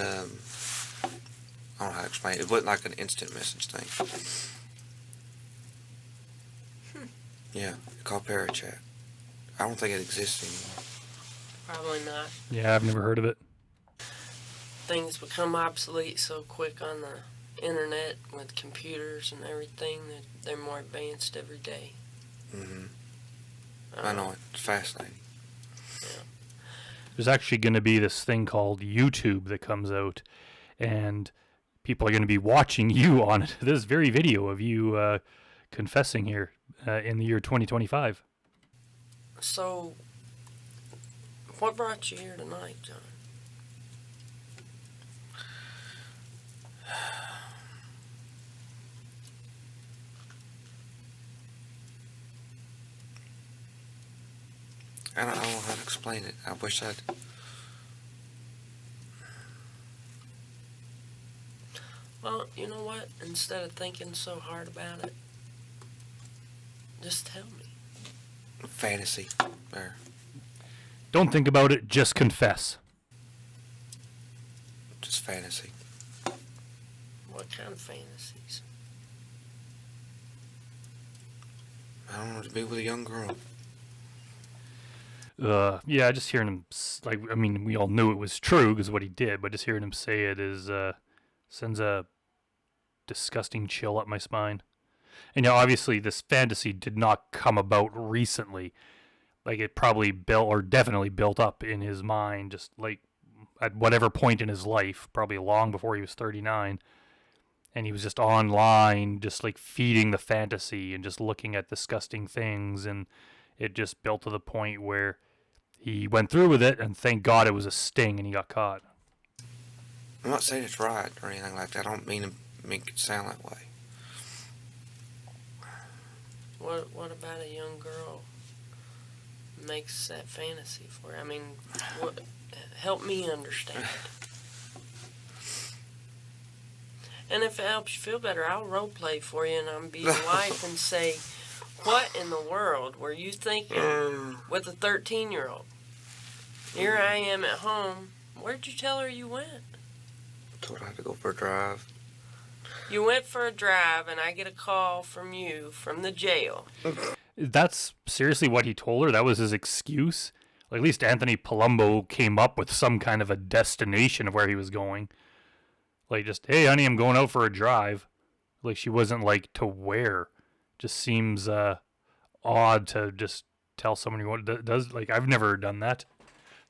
don't know how to explain it. It wasn't like an instant message thing. Yeah, called Parachat. I don't think it exists anymore. Probably not. Yeah, I've never heard of it. Things become obsolete so quick on the internet with computers and everything that they're more advanced every day. Mm-hmm. I know it. It's fascinating. Yeah. There's actually going to be this thing called YouTube that comes out, and people are going to be watching you on it. This very video of you confessing here in the year 2025. So, what brought you here tonight, John? I don't know how to explain it. I wish I'd... Well, you know what? Instead of thinking so hard about it, just tell me. Fantasy. There. Don't think about it, just confess. Just fantasy. What kind of fantasies? I don't know, to be with a young girl. Yeah, just hearing him, like, I mean, we all knew it was true because what he did, but just hearing him say it sends a disgusting chill up my spine. And now, obviously, this fantasy did not come about recently. Like, it probably built, or definitely built up in his mind, just like at whatever point in his life, probably long before he was 39. And he was just online, just like feeding the fantasy and just looking at disgusting things. And it just built to the point where he went through with it, and thank God it was a sting and he got caught. I'm not saying it's right or anything like that. I don't mean to make it sound that way. What about a young girl makes that fantasy for you? I mean, help me understand. And if it helps you feel better, I'll role play for you and I'll be your wife and say, what in the world were you thinking with a 13-year-old? Here I am at home. Where'd you tell her you went? I told her I had to go for a drive. You went for a drive and I get a call from you from the jail. That's seriously what he told her? That was his excuse? Like, at least Anthony Palumbo came up with some kind of a destination of where he was going. Like, just, hey, honey, I'm going out for a drive. Like, she wasn't like, to where? Just seems odd to just tell someone you want does. Like, I've never done that.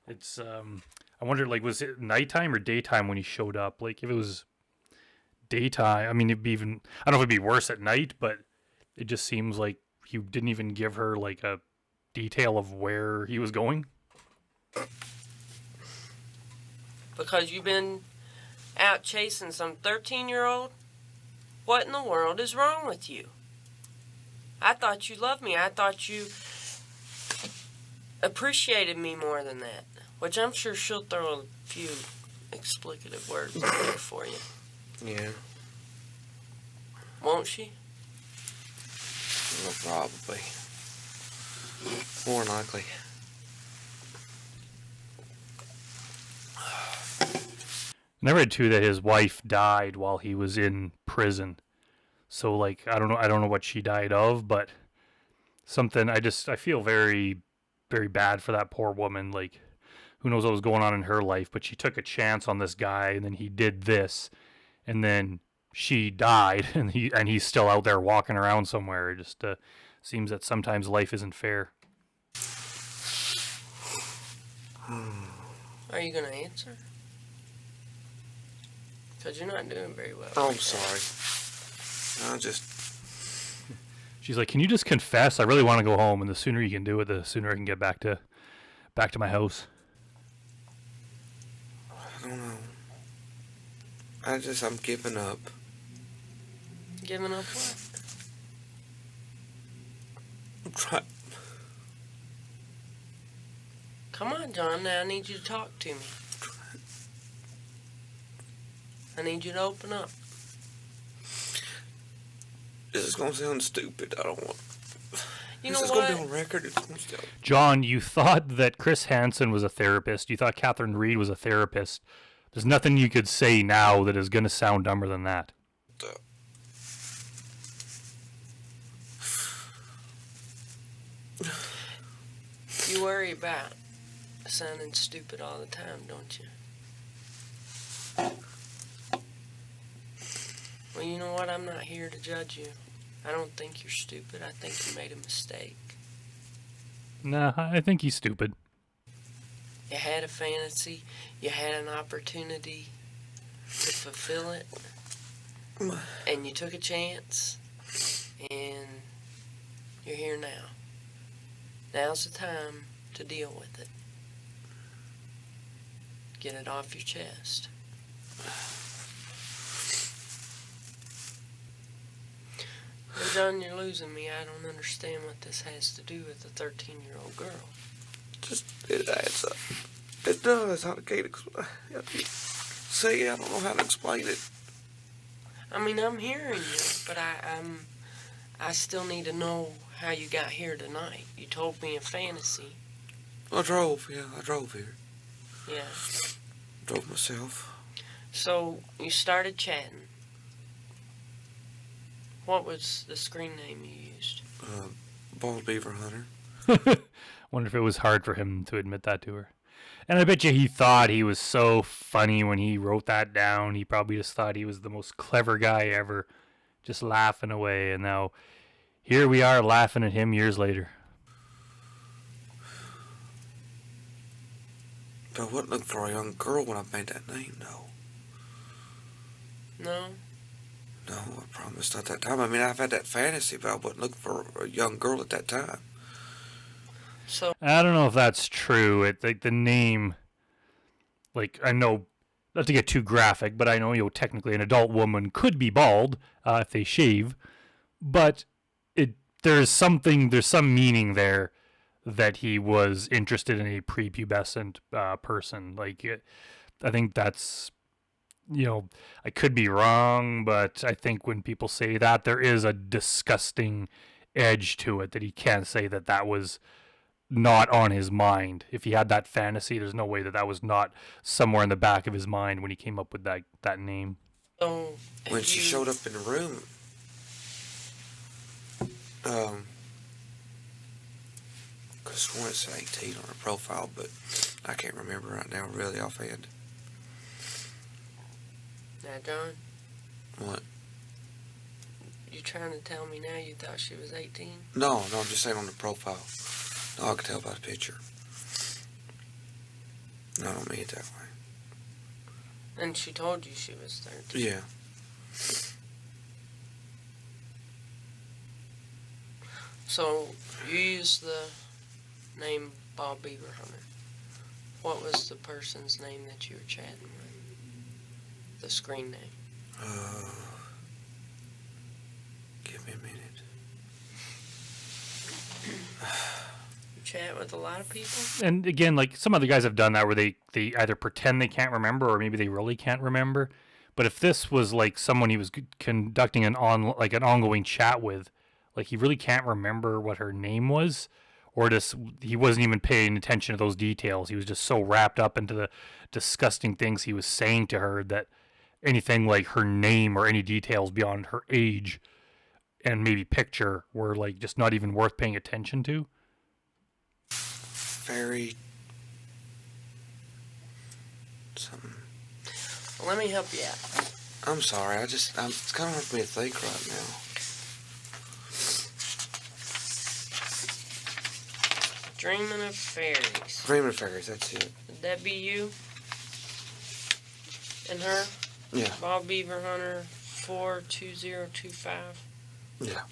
It's I wonder, like, was it nighttime or daytime when he showed up? Like, if it was daytime, I mean, it'd be even, I don't know if it'd be worse at night, but it just seems like he didn't even give her like a detail of where he was going. Because you've been out chasing some 13-year-old? What in the world is wrong with you? I thought you loved me. I thought you appreciated me more than that. Which I'm sure she'll throw a few explicative words in there for you. Yeah. Won't she? Well, probably. More than likely. And I read too that his wife died while he was in prison. So, like, I don't know what she died of, but something, I feel very, very bad for that poor woman. Like, who knows what was going on in her life, but she took a chance on this guy, and then he did this, and then she died, and he's still out there walking around somewhere. It just seems that sometimes life isn't fair. Are you going to answer? Because you're not doing very well. Oh, I'm sorry. She's like, can you just confess? I really want to go home, and the sooner you can do it, the sooner I can get back to my house. I don't know. I'm giving up. Giving up what? I'm trying. Come on, John. Now I need you to talk to me. I need you to open up. This is going to sound stupid. I don't want... You know this is what? going to be on record. It's going to sound... John, you thought that Chris Hansen was a therapist. You thought Catherine Reed was a therapist. There's nothing you could say now that is going to sound dumber than that. You worry about sounding stupid all the time, don't you? Well, you know what? I'm not here to judge you. I don't think you're stupid. I think you made a mistake. Nah, I think he's stupid. You had a fantasy. You had an opportunity to fulfill it. And you took a chance. And you're here now. Now's the time to deal with it. Get it off your chest. Well, John, you're losing me. I don't understand what this has to do with a 13-year-old girl. It adds up. It does. I can't say I don't know how to explain it. I mean, I'm hearing you, but I still need to know how you got here tonight. You told me a fantasy. I drove here. Yeah. Drove myself. So, you started chatting. What was the screen name you used? Bald Beaver Hunter. Wonder if it was hard for him to admit that to her. And I bet you he thought he was so funny when he wrote that down. He probably just thought he was the most clever guy ever, just laughing away. And now here we are laughing at him years later. But I wasn't looking for a young girl when I made that name, though. No? No, I promised at that time. I mean, I've had that fantasy, but I wasn't looking for a young girl at that time. So I don't know if that's true. It like the name, like I know, not to get too graphic, but I know technically an adult woman could be bald if they shave, but there's some meaning there that he was interested in a prepubescent person. Like I think that's I could be wrong, but I think when people say that, there is a disgusting edge to it that he can't say that was not on his mind. If he had that fantasy, there's no way that was not somewhere in the back of his mind when he came up with that name. So when she showed up in the room, because I want to say 18 on her profile, but I can't remember right now really offhand. Now, John? What? You trying to tell me now you thought she was 18? No, I'm just saying on the profile. Oh, I could tell by the picture. No, I don't mean it that way. And she told you she was 13. Yeah. So, you used the name Bob Beaver Hunter. What was the person's name that you were chatting with? The screen name. Give me a minute. You chat with a lot of people? And again, like some other guys have done that where they either pretend they can't remember or maybe they really can't remember. But if this was like someone he was conducting an ongoing chat with, like he really can't remember what her name was, or just he wasn't even paying attention to those details. He was just so wrapped up into the disgusting things he was saying to her that anything like her name or any details beyond her age and maybe picture were like just not even worth paying attention to. Very something. Well, let me help you out. I'm sorry. It's kind of hard for me to think right now. Dreaming of Fairies. Dreaming of Fairies, that's it. Would that be you? And her? Yeah. Bob Beaver Hunter 42025. Yeah.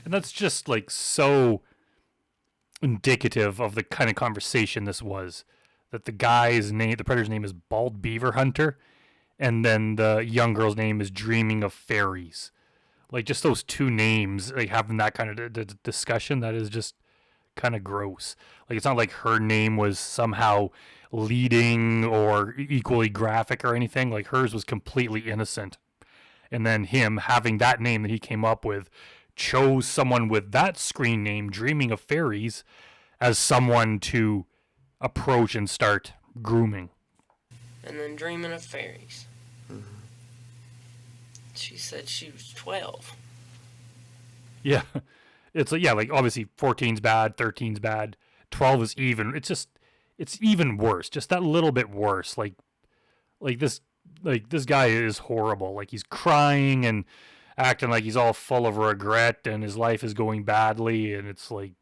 And that's just like so indicative of the kind of conversation this was. That the guy's name, the predator's name is Bald Beaver Hunter, and then the young girl's name is Dreaming of Fairies. Like just those two names, like having that kind of discussion, that is just kind of gross. Like it's not like her name was somehow leading or equally graphic or anything. Like hers was completely innocent. And then him having that name that he came up with chose someone with that screen name, Dreaming of Fairies, as someone to approach and start grooming. And then Dreaming of Fairies. Mm-hmm. She said she was 12. Yeah. It's like, yeah, like obviously 14's bad, 13's bad, 12 is even. It's even worse. Just that little bit worse. Like this guy is horrible. Like he's crying and acting like he's all full of regret and his life is going badly, and it's like,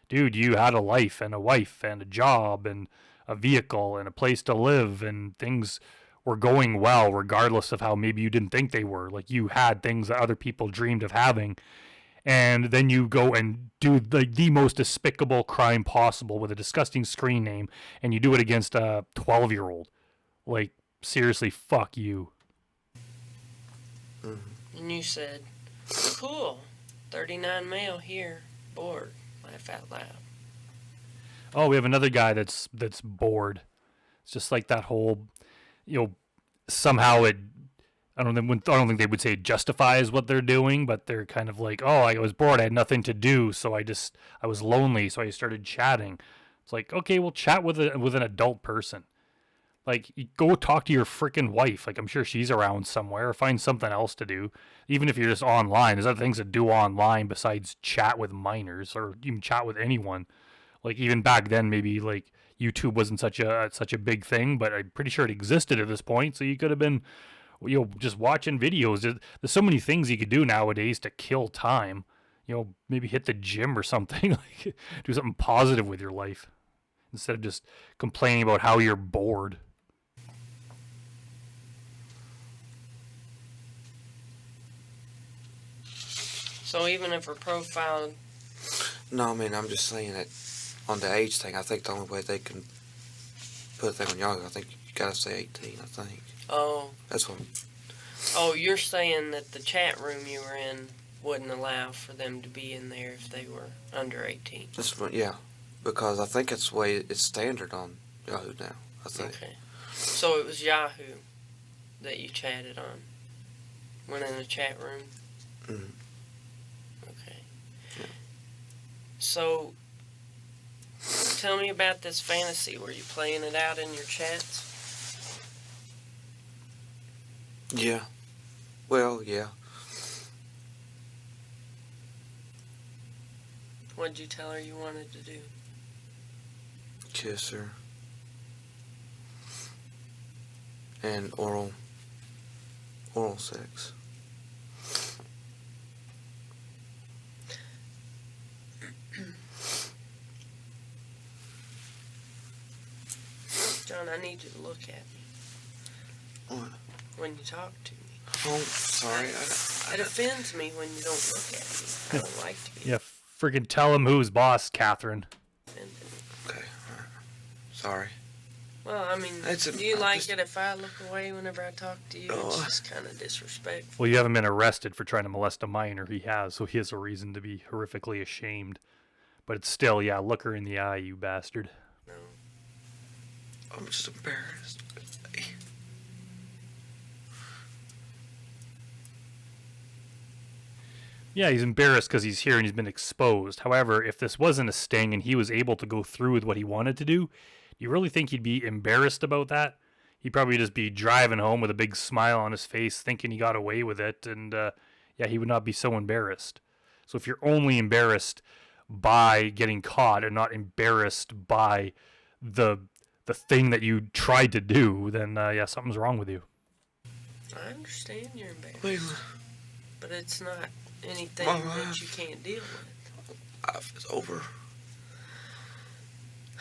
dude, you had a life and a wife and a job and a vehicle and a place to live, and things were going well regardless of how maybe you didn't think they were. Like you had things that other people dreamed of having. And then you go and do the most despicable crime possible with a disgusting screen name, and you do it against a 12-year-old. Like, seriously, fuck you. And you said, cool, 39 male here, bored, laugh out loud. Oh, we have another guy that's bored. It's just like that whole, somehow it, I don't think they would say it justifies what they're doing, but they're kind of like, oh, I was bored, I had nothing to do, so I was lonely, so I started chatting. It's like, okay, well, chat with an adult person. Like, go talk to your freaking wife. Like, I'm sure she's around somewhere. Or find something else to do. Even if you're just online, there's other things to do online besides chat with minors or even chat with anyone. Like, even back then, maybe like YouTube wasn't such a big thing, but I'm pretty sure it existed at this point. So you could have been, just watching videos. There's so many things you could do nowadays to kill time. Maybe hit the gym or something. Like, do something positive with your life instead of just complaining about how you're bored. So even if her profile... No, I mean, I'm just saying that on the age thing, I think the only way they can put a thing on Yahoo, I think you gotta say 18, I think. Oh. That's what... Oh, you're saying that the chat room you were in wouldn't allow for them to be in there if they were under 18. That's what, yeah. Because I think that's the way it's standard on Yahoo now, I think. Okay. So it was Yahoo that you chatted on? Went in the chat room? Mm-hmm. Okay. Yeah. So, tell me about this fantasy. Were you playing it out in your chats? Yeah. Well, yeah. What'd you tell her you wanted to do? Kiss her. And oral sex. John, I need you to look at me. What? When you talk to me. Oh, sorry. It offends me when you don't look at me. I don't like to be Yeah, friggin' tell him who's boss, Catherine. offended. Okay. Sorry. Well, I mean, do you like it if I look away whenever I talk to you? It's just kind of disrespectful. Well, you haven't been arrested for trying to molest a minor. He has, so he has a reason to be horrifically ashamed. But it's still, yeah, look her in the eye, you bastard. No. I'm just embarrassed. Yeah, he's embarrassed because he's here and he's been exposed. However, if this wasn't a sting and he was able to go through with what he wanted to do, do you really think he'd be embarrassed about that? He'd probably just be driving home with a big smile on his face thinking he got away with it, and yeah, he would not be so embarrassed. So if you're only embarrassed by getting caught and not embarrassed by the thing that you tried to do, then yeah, something's wrong with you. I understand you're embarrassed. Wait. But it's not anything that you can't deal with. It's over.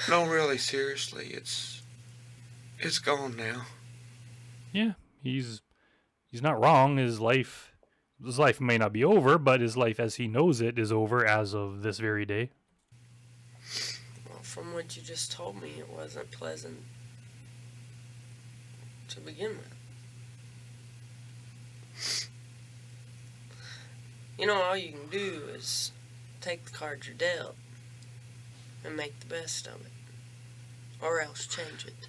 No, really, seriously, it's gone now. Yeah, he's not wrong. His life may not be over, but his life as he knows it is over as of this very day. Well, from what you just told me, it wasn't pleasant to begin with. You know, all you can do is take the cards you're dealt and make the best of it, or else change it.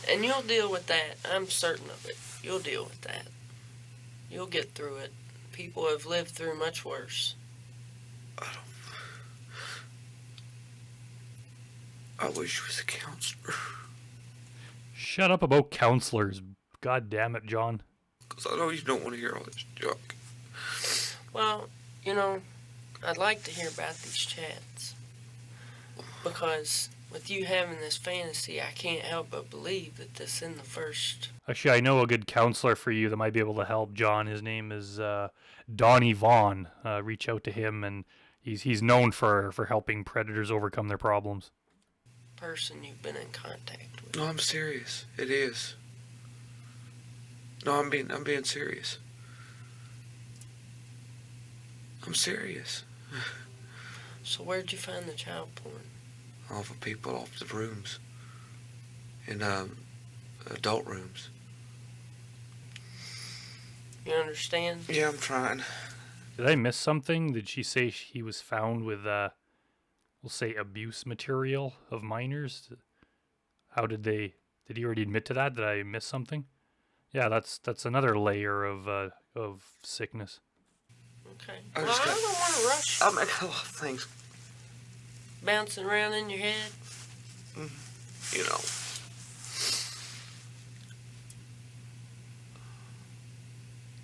And you'll deal with that. I'm certain of it. You'll deal with that. You'll get through it. People have lived through much worse. I wish you was a counselor. Shut up about counselors. God damn it, John. Because I know you don't want to hear all this junk. Well, you know, I'd like to hear about these chats. Because with you having this fantasy, I can't help but believe that this in the first... Actually, I know a good counselor for you that might be able to help, John. His name is Donnie Vaughn. Reach out to him, and he's known for helping predators overcome their problems. Person you've been in contact with. No, I'm serious. It is. No, I'm being serious. I'm serious. So where'd you find the child porn? Off of people, off the rooms. In adult rooms. You understand? Yeah, I'm trying. Did I miss something? Did she say he was found with, we'll say, abuse material of minors? How did he already admit to that? Did I miss something? Yeah, that's another layer of sickness. Okay. Well, I don't want to rush. I'll make a lot of things. Bouncing around in your head? You know.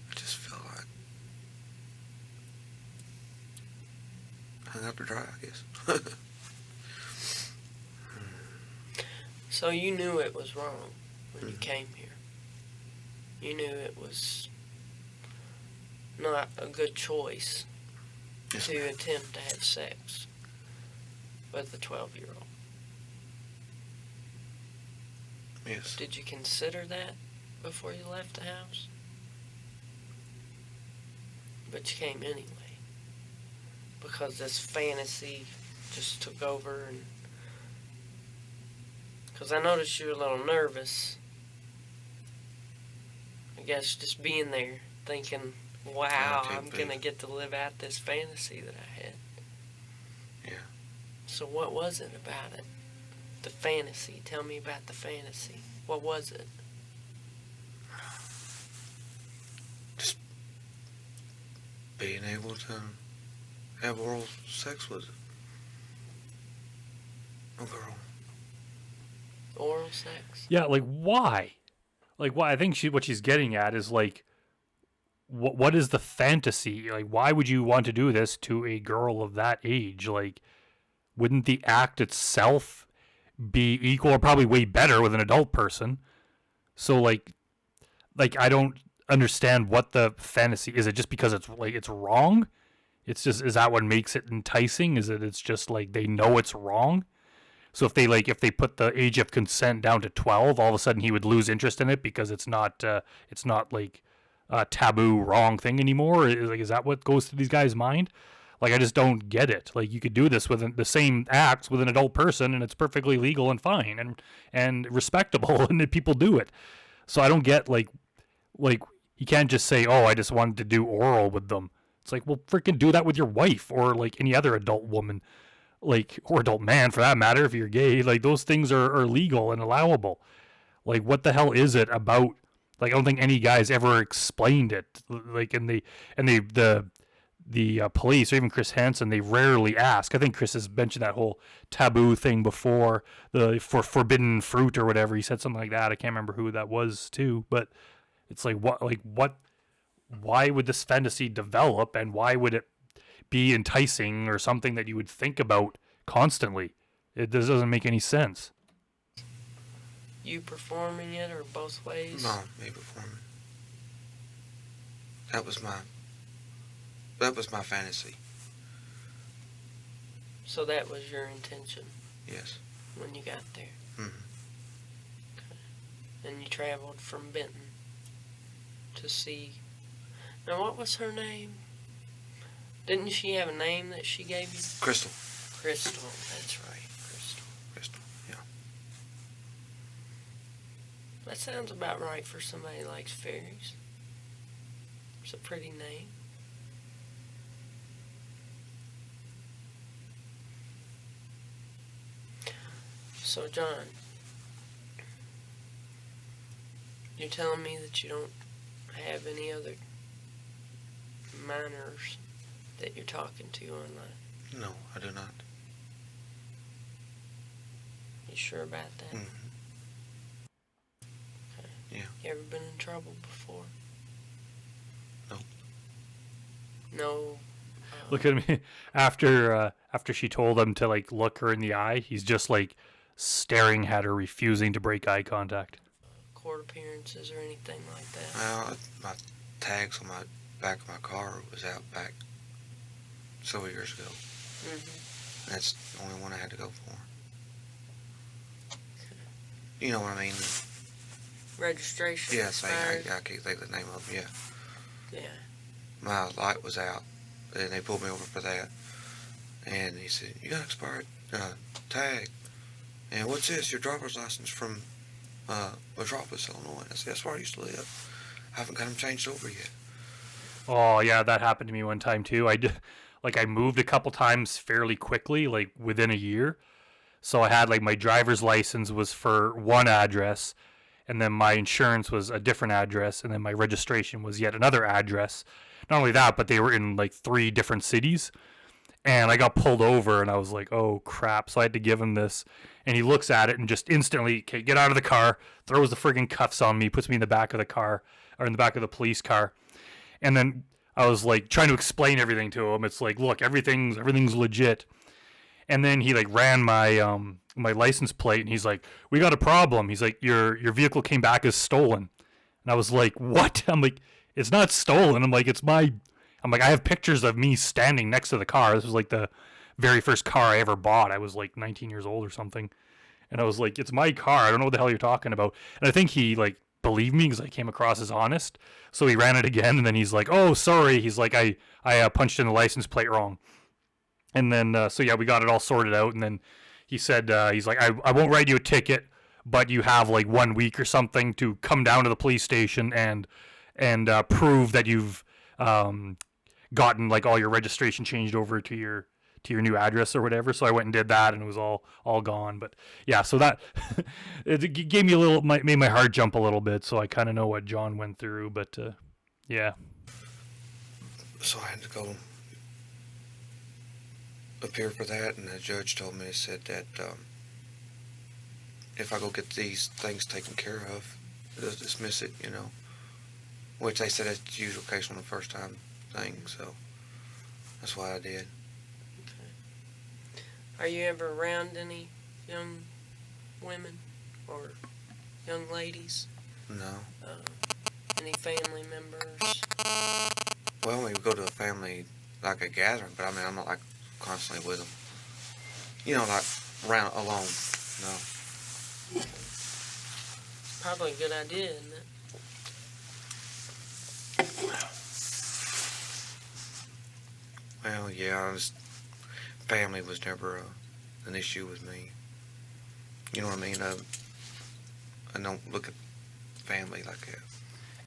I just feel like hung out to dry, I guess. So you knew it was wrong when you came here. You knew it was not a good choice to attempt to have sex with a 12-year-old. Yes. Did you consider that before you left the house? But you came anyway. Because this fantasy just took over, and because I noticed you were a little nervous. I guess just being there, thinking, wow, I'm going to get to live out this fantasy that I had. Yeah. So what was it about it? The fantasy. Tell me about the fantasy. What was it? Just being able to have oral sex with a girl. Oral sex? Yeah, like why? Like why? I think what she's getting at is like, what is the fantasy? Like, why would you want to do this to a girl of that age? Like, wouldn't the act itself be equal or probably way better with an adult person? So like I don't understand what the fantasy is. It just because it's wrong? It's just, is that what makes it enticing? Is it, it's just like they know it's wrong? So if they put the age of consent down to 12, all of a sudden he would lose interest in it because it's not like a taboo wrong thing anymore. Is that what goes through these guys' mind? Like, I just don't get it. Like, you could do this with the same acts with an adult person, and it's perfectly legal and fine and respectable, and people do it. So I don't get like you can't just say, oh, I just wanted to do oral with them. It's like, well, freaking do that with your wife or like any other adult woman. Like, or adult man for that matter, if you're gay. Like, those things are legal and allowable. Like, what the hell is it about? Like, I don't think any guys ever explained it. Like, the police or even Chris Hansen, they rarely ask. I think Chris has mentioned that whole taboo thing before, for forbidden fruit or whatever. He said something like that. I can't remember who that was too, but it's like, what, why would this fantasy develop, and why would it be enticing or something that you would think about constantly? This doesn't make any sense. You performing it, or both ways? No, me performing. That was my fantasy. So that was your intention? Yes. When you got there? Mm-hmm. Okay. And you traveled from Benton to see... Now, what was her name? Didn't she have a name that she gave you? Crystal. Crystal, that's right. Crystal, yeah. That sounds about right for somebody who likes fairies. It's a pretty name. So, John, you're telling me that you don't have any other minors that you're talking to online? No, I do not. You sure about that? Mm-hmm. Okay. Yeah. You ever been in trouble before? No. No. Look at me after she told him to like look her in the eye. He's just like staring at her, refusing to break eye contact. Court appearances or anything like that? Well, my tags on my back of my car was out back several years ago. Mm-hmm. That's the only one I had to go for. You know what I mean? Registration? Yes, I can't think of the name of it, yeah. Yeah. My light was out, and they pulled me over for that. And he said, you got expired tag. And what's this? Your driver's license from Metropolis, Illinois. I said, that's where I used to live. I haven't got them changed over yet. Oh, yeah, that happened to me one time, too. I moved a couple times fairly quickly, like within a year. So I had, like, my driver's license was for one address, and then my insurance was a different address, and then my registration was yet another address. Not only that, but they were in, like, 3 different cities. And I got pulled over, and I was like, oh, crap. So I had to give him this. And he looks at it and just instantly, okay, get out of the car, throws the friggin' cuffs on me, puts me in the back of the car, or in the back of the police car. And then I was, like, trying to explain everything to him. It's like, look, everything's legit. And then he, like, ran my my license plate, and he's like, we got a problem. He's like, your vehicle came back as stolen. And I was like, what? I'm like, it's not stolen. I'm like, I have pictures of me standing next to the car. This was like the very first car I ever bought. I was like 19 years old or something. And I was like, it's my car. I don't know what the hell you're talking about. And I think he like believed me because I came across as honest. So he ran it again. And then he's like, oh, sorry. He's like, I punched in the license plate wrong. And then, so yeah, we got it all sorted out. And then he said, he's like, I won't write you a ticket, but you have like 1 week or something to come down to the police station and prove that you've gotten like all your registration changed over to your new address or whatever. So I went and did that, and it was all gone. But yeah, so that it gave me made my heart jump a little bit. So I kind of know what John went through, but yeah. So I had to go appear for that, and the judge told me, he said that if I go get these things taken care of, they'll dismiss it, you know. Which they said that's the usual case on the first time thing, so that's why I did. Okay. Are you ever around any young women or young ladies? No. Any family members? Well, we go to a family like a gathering, but I mean, I'm not like constantly with them. You know, like around alone. No. Probably a good idea, isn't it? Well, yeah, family was never an issue with me. You know what I mean? I don't look at family like that.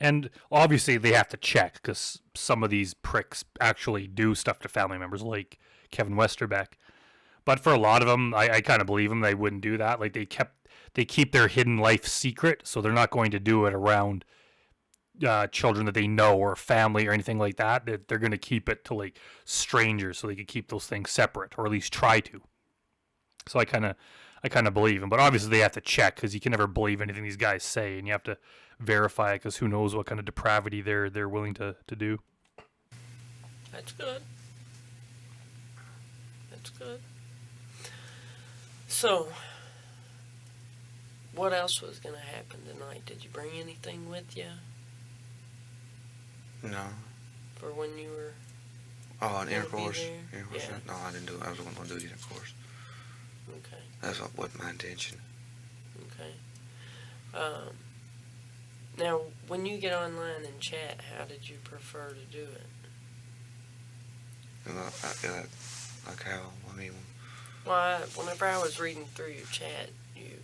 And obviously they have to check because some of these pricks actually do stuff to family members, like Kevin Westerbeck. But for a lot of them, I kind of believe them. They wouldn't do that. Like they keep their hidden life secret, so they're not going to do it around children that they know or family or anything like that. They're going to keep it to like strangers, so they can keep those things separate, or at least try to. So I kind of believe them, but obviously they have to check because you can never believe anything these guys say, and you have to verify it because who knows what kind of depravity they're willing to do. That's good. That's good. So, what else was going to happen tonight? Did you bring anything with you? No. For when you were... Oh, an intercourse? Yeah. No, I didn't do it. I was going to do the intercourse. Okay. That's what wasn't my intention. Okay. Now, when you get online and chat, how did you prefer to do it? Like how? I mean... Well, whenever I was reading through your chat, you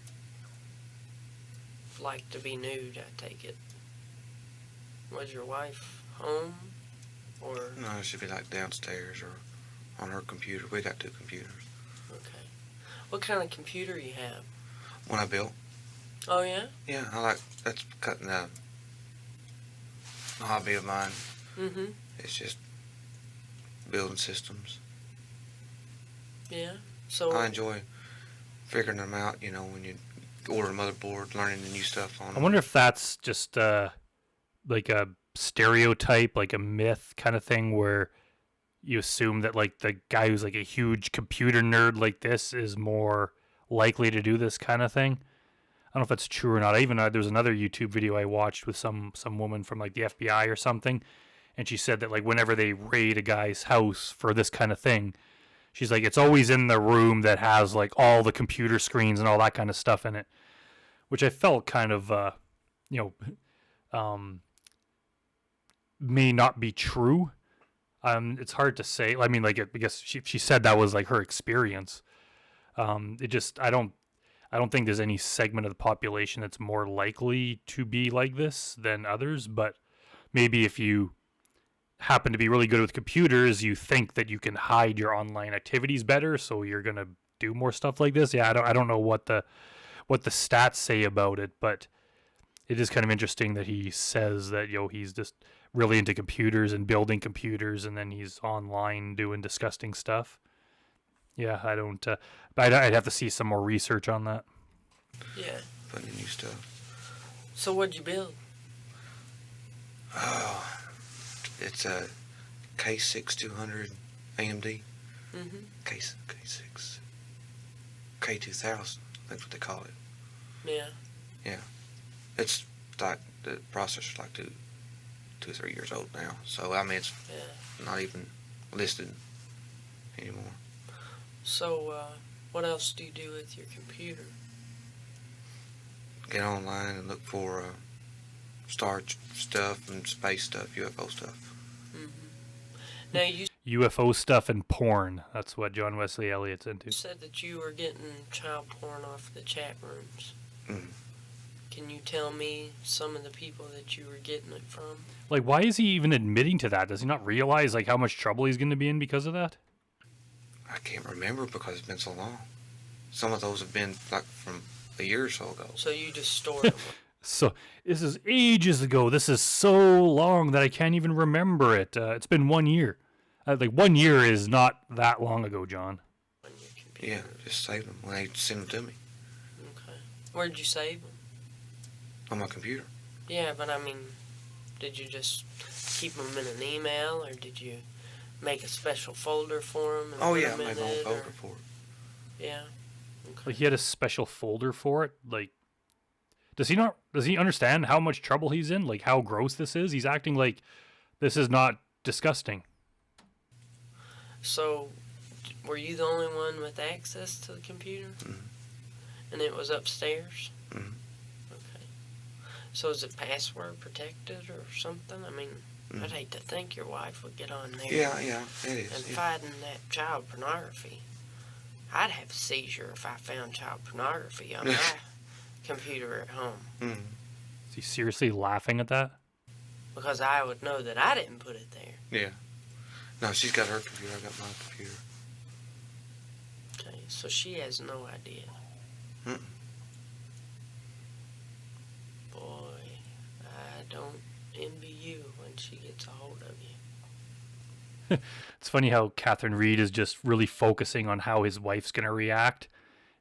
like to be nude, I take it. Was your wife home? Or... No, it should be like downstairs or on her computer. We got 2 computers. Okay. What kind of computer you have? One I built. Oh, yeah? Yeah, that's cutting a hobby of mine. Mm-hmm. It's just building systems. Yeah. So I enjoy figuring them out, you know, when you order a motherboard, learning the new stuff on them. I wonder if that's just like a stereotype, like a myth kind of thing where you assume that like the guy who's like a huge computer nerd like this is more likely to do this kind of thing. I don't know if that's true or not. There was another YouTube video I watched with some woman from like the FBI or something, and she said that like whenever they raid a guy's house for this kind of thing, she's like, it's always in the room that has like all the computer screens and all that kind of stuff in it, which I felt kind of, may not be true. It's hard to say. I mean, like, I guess she said that was like her experience. I don't think there's any segment of the population that's more likely to be like this than others, but maybe if you happen to be really good with computers, you think that you can hide your online activities better, so you're going to do more stuff like this. Yeah, I don't know what the stats say about it, but it is kind of interesting that he says that, he's just really into computers and building computers, and then he's online doing disgusting stuff. Yeah, I don't. I'd have to see some more research on that. Yeah. Putting new stuff. So what'd you build? Oh, it's a K6200 AMD. Mm-hmm. K6. K2000. That's what they call it. Yeah. Yeah. It's like the processor's like 2 or 3 years old now. So I mean, it's not even listed anymore. So, what else do you do with your computer? Get online and look for star stuff and space stuff, UFO stuff. Mm-hmm. Now, you UFO stuff and porn. That's what John Wesley Elliott's into. said that you were getting child porn off the chat rooms. Mm-hmm. Can you tell me some of the people that you were getting it from? Like, why is he even admitting to that? Does he not realize like how much trouble he's going to be in because of that? I can't remember because it's been so long. Some of those have been like from a year or so ago. So you just stored them. So this is ages ago. This is so long that I can't even remember it. It's been 1 year. Like 1 year is not that long ago, John. On your computer. Yeah, just save them when they send them to me. Okay. Where'd you save them? On my computer. Yeah, but I mean, did you just keep them in an email, or did you make a special folder for them? Oh yeah, I made my own folder for it. Yeah. Okay. Like he had a special folder for it. Like, does he understand how much trouble he's in? Like how gross this is? He's acting like this is not disgusting. So, were you the only one with access to the computer? Mm-hmm. And it was upstairs? Mm-hmm. Okay. So is it password protected or something? I mean, Mm-hmm. I'd hate to think your wife would get on there. Yeah, it is. And Yeah. fighting that child pornography. I'd have a seizure if I found child pornography on my computer at home. Mm-hmm. Is he seriously laughing at that? Because I would know that I didn't put it there. Yeah. No, she's got her computer. I got my computer. Okay, so she has no idea. Mm-mm. Boy, I don't envy you when she gets a hold of you. It's funny how Catherine Reed is just really focusing on how his wife's going to react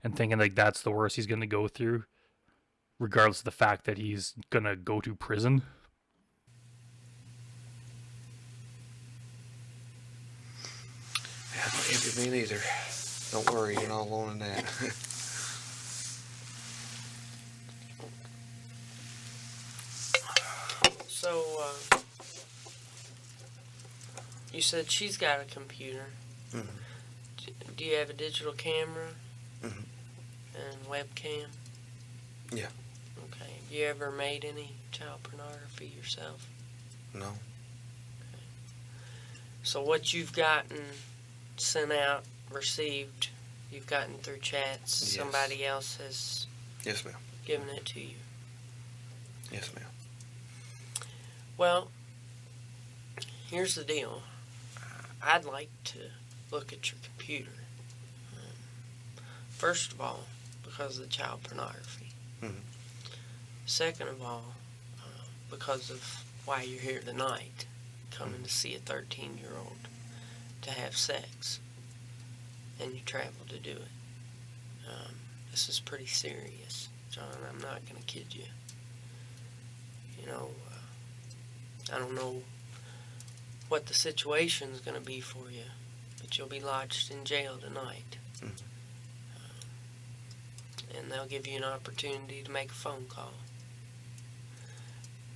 and thinking like that's the worst he's going to go through, regardless of the fact that he's going to go to prison. Yeah, don't envy me neither. Don't worry, you're not alone in that. So, you said she's got a computer. Mm-hmm. Do you have a digital camera? Mm-hmm. And webcam? Yeah. Okay. Have you ever made any child pornography yourself? No. Okay. So what you've gotten sent out, received, you've gotten through chats, Yes. somebody else has Yes, ma'am. given it to you. Yes, ma'am. Well, here's the deal. I'd like to look at your computer. First of all, because of the child pornography. Mm-hmm. Second of all, because of why you're here tonight, coming to see a 13-year-old to have sex, and you travel to do it. This is pretty serious, John. I'm not going to kid you. You know, I don't know what the situation's going to be for you, but you'll be lodged in jail tonight. Mm-hmm. And they'll give you an opportunity to make a phone call.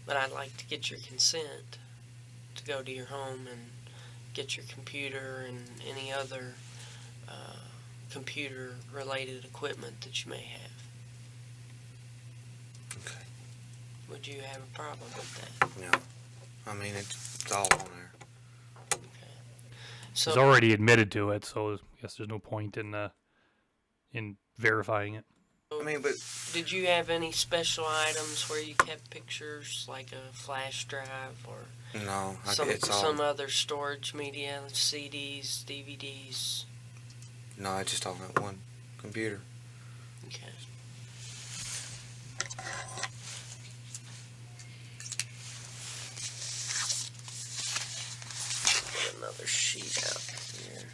But I'd like to get your consent to go to your home and get your computer and any other computer-related equipment that you may have. Okay. Would you have a problem with that? No. I mean, it's all on there. Okay. So, He's already admitted to it, so I guess there's no point in verifying it. I mean, but did you have any special items where you kept pictures, like a flash drive or no, some all. other storage media, CDs, DVDs? No, I just all got one computer. Okay. Get another sheet out here.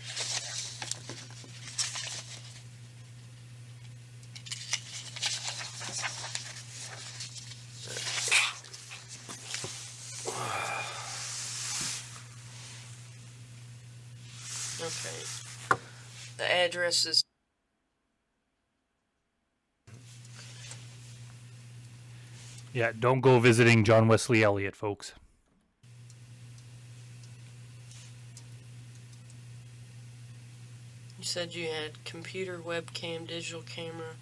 Okay. The address is... Yeah, don't go visiting John Wesley Elliott, folks. You said you had computer, webcam, digital camera.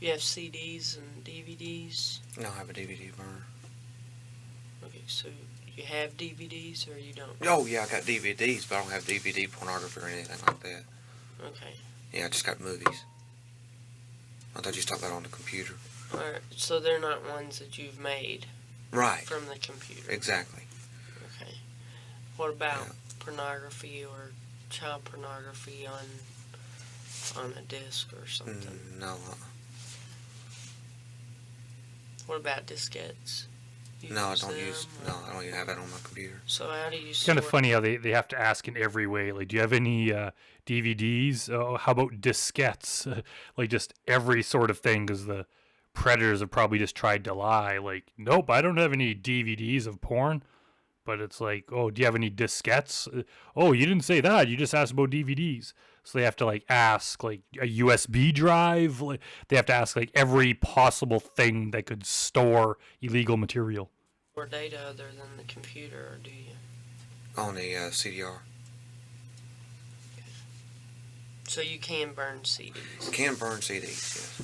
You have CDs and DVDs. No, I have a DVD burner. Okay, so you have DVDs or you don't? Oh, yeah, I got DVDs, but I don't have DVD pornography or anything like that. Okay. Yeah, I just got movies. I thought you was talking about on the computer. Alright, so they're not ones that you've made Right. from the computer. Exactly. Okay. What about Yeah. pornography or child pornography on a disc or something? No. What about diskettes? You No, I use don't them, use. or- No, I don't even have that on my computer. So how do you It's kind of sort- funny how they have to ask in every way. Like, do you have any DVDs? Oh, how about diskettes? Like, just every sort of thing, because the predators have probably just tried to lie. Like, nope, I don't have any DVDs of porn. But it's like, oh, do you have any diskettes? Oh, you didn't say that. You just asked about DVDs. So they have to, like, ask, like, a USB drive. Like, they have to ask, like, every possible thing that could store illegal material. Or data other than the computer, or do you? On the CDR. So you can burn CDs? Can burn CDs, yes.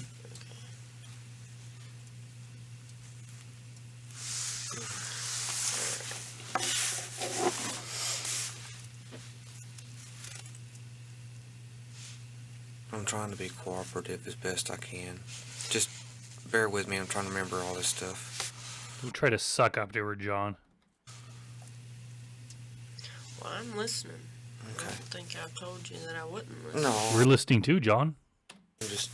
I'm trying to be cooperative as best I can. Just bear with me. I'm trying to remember all this stuff. Don't try to suck up to her, John. Well, I'm listening. Okay. I don't think I told you that I wouldn't listen. No. We're listening too, John. I'm just...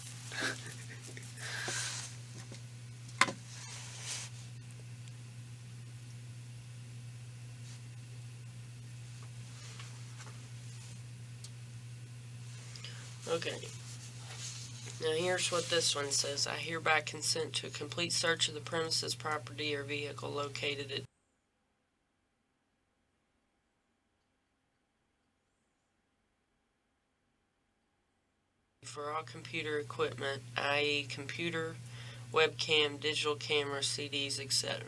Okay. Now here's what this one says. I hereby consent to a complete search of the premises, property, or vehicle located at for all computer equipment, i.e. computer, webcam, digital camera, CDs, etc.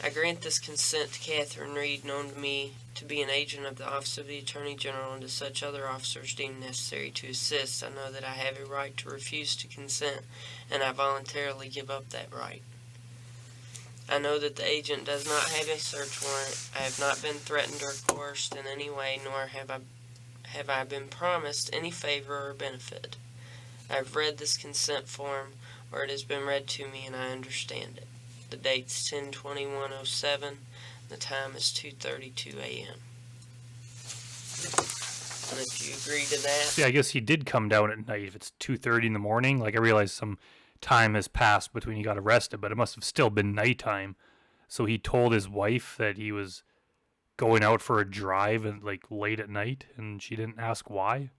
I grant this consent to Catherine Reed, known to me to be an agent of the Office of the Attorney General, and to such other officers deemed necessary to assist. I know that I have a right to refuse to consent, and I voluntarily give up that right. I know that the agent does not have a search warrant. I have not been threatened or coerced in any way, nor have I been promised any favor or benefit. I have read this consent form, or it has been read to me, and I understand it. The date's 10/21/07. The time is 2:32 a.m. And if you agree to that... Yeah, I guess he did come down at night. If it's 2:30 in the morning, like I realize some time has passed between he got arrested, but it must have still been nighttime. So he told his wife that he was going out for a drive and like late at night, and she didn't ask why.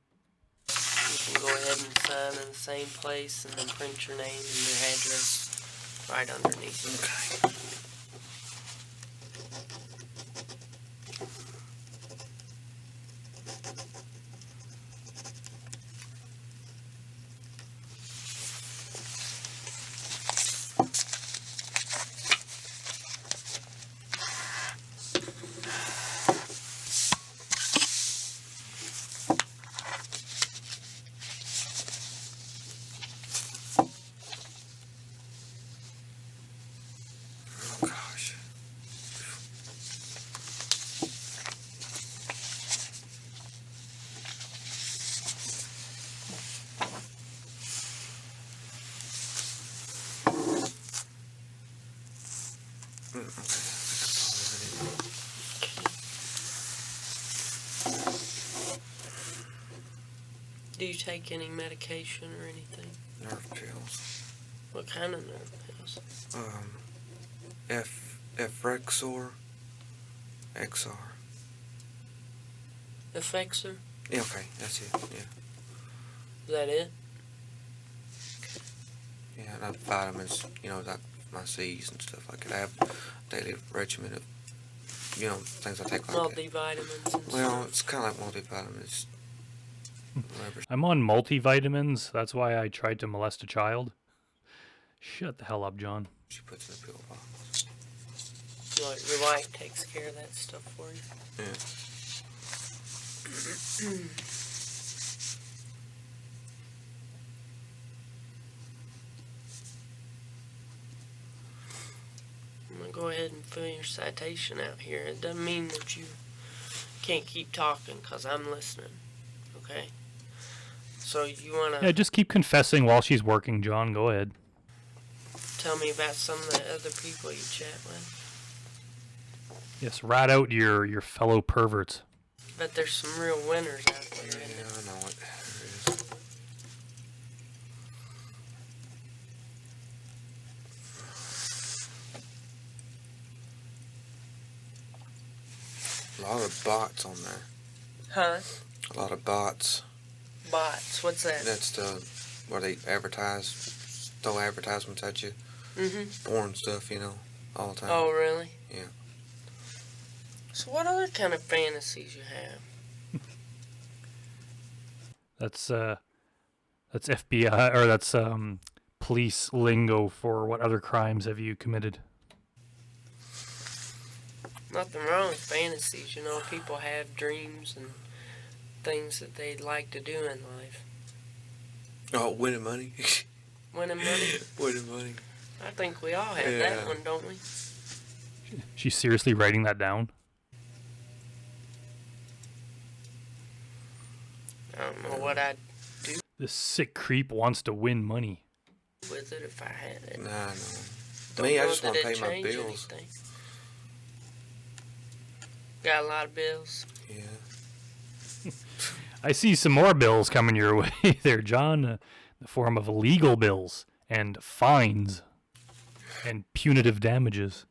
You can go ahead and sign in the same place and then print your name and your address right underneath it. Okay. Do you take any medication or anything? Nerve pills. What kind of nerve pills? Efrexor. XR. Effexor? Yeah, okay, that's it, yeah. Is that it? Yeah, and I have vitamins, like my C's and stuff like that. I have a daily regimen of, things I take like that. Multivitamins and Well, stuff. it's kind of like multivitamins. Whatever. I'm on multivitamins. That's why I tried to molest a child. Shut the hell up, John. She puts in a pill box. Like your wife takes care of that stuff for you? Yeah. I'm going to go ahead and fill your citation out here. It doesn't mean that you can't keep talking because I'm listening. Okay? So you want to Yeah, just keep confessing while she's working, John. Go ahead. tell me about some of the other people you chat with? Yes, rat out your fellow perverts. But there's some real winners out there. Yeah, Isn't there? I know it. There is. A lot of bots on there. Huh? A lot of bots. Bots. What's that? That's where they advertise, throw advertisements at you. Mm-hmm. Porn stuff, all the time. Oh, really? Yeah. So what other kind of fantasies you have? That's FBI, or that's police lingo for what other crimes have you committed? Nothing wrong with fantasies. People have dreams and things that they'd like to do in life. Oh, winning money. Winning money. Winning money. I think we all have that one, don't we? She's seriously writing that down? I don't know what I'd do This sick creep wants to win money. with it if I had it. Nah, no. Don't Me, I know just that want to it'd pay my change bills. anything. Got a lot of bills. Yeah. I see some more bills coming your way there, John. In the form of legal bills and fines and punitive damages.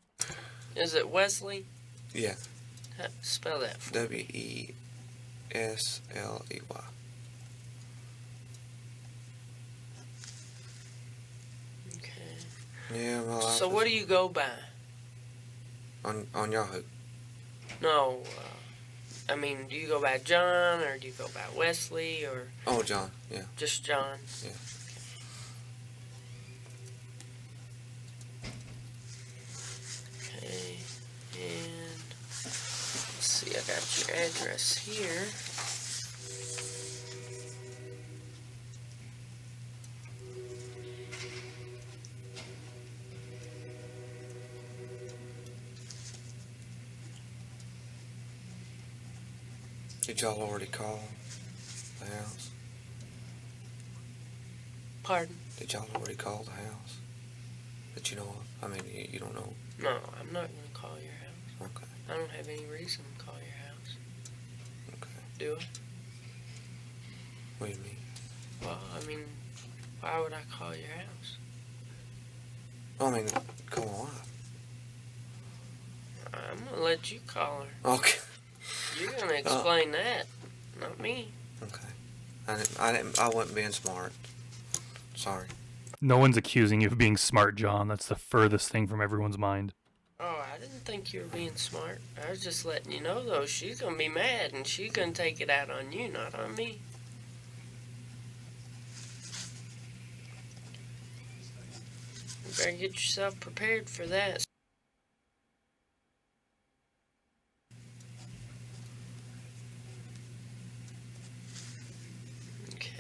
Is it Wesley? Yeah. Spell that for WESLEY. Okay. Yeah, well, So what do you go by? on Yahoo? No, I mean, do you go by John or do you go by Wesley or Oh, John. Yeah. just John? Yeah. Okay, and let's see, I got your address here. Did y'all already call the house? Pardon? Did y'all already call the house? That you know of? I mean, you don't know. No, I'm not going to call your house. Okay. I don't have any reason to call your house. Okay. Do I? What do you mean? Well, I mean, why would I call your house? I mean, call my wife. I'm going to let you call her. Okay. You're going to explain that, not me. Okay. I wasn't being smart. Sorry. No one's accusing you of being smart, John. That's the furthest thing from everyone's mind. Oh, I didn't think you were being smart. I was just letting you know, though, she's going to be mad, and she's going to take it out on you, not on me. You better get yourself prepared for that. Okay.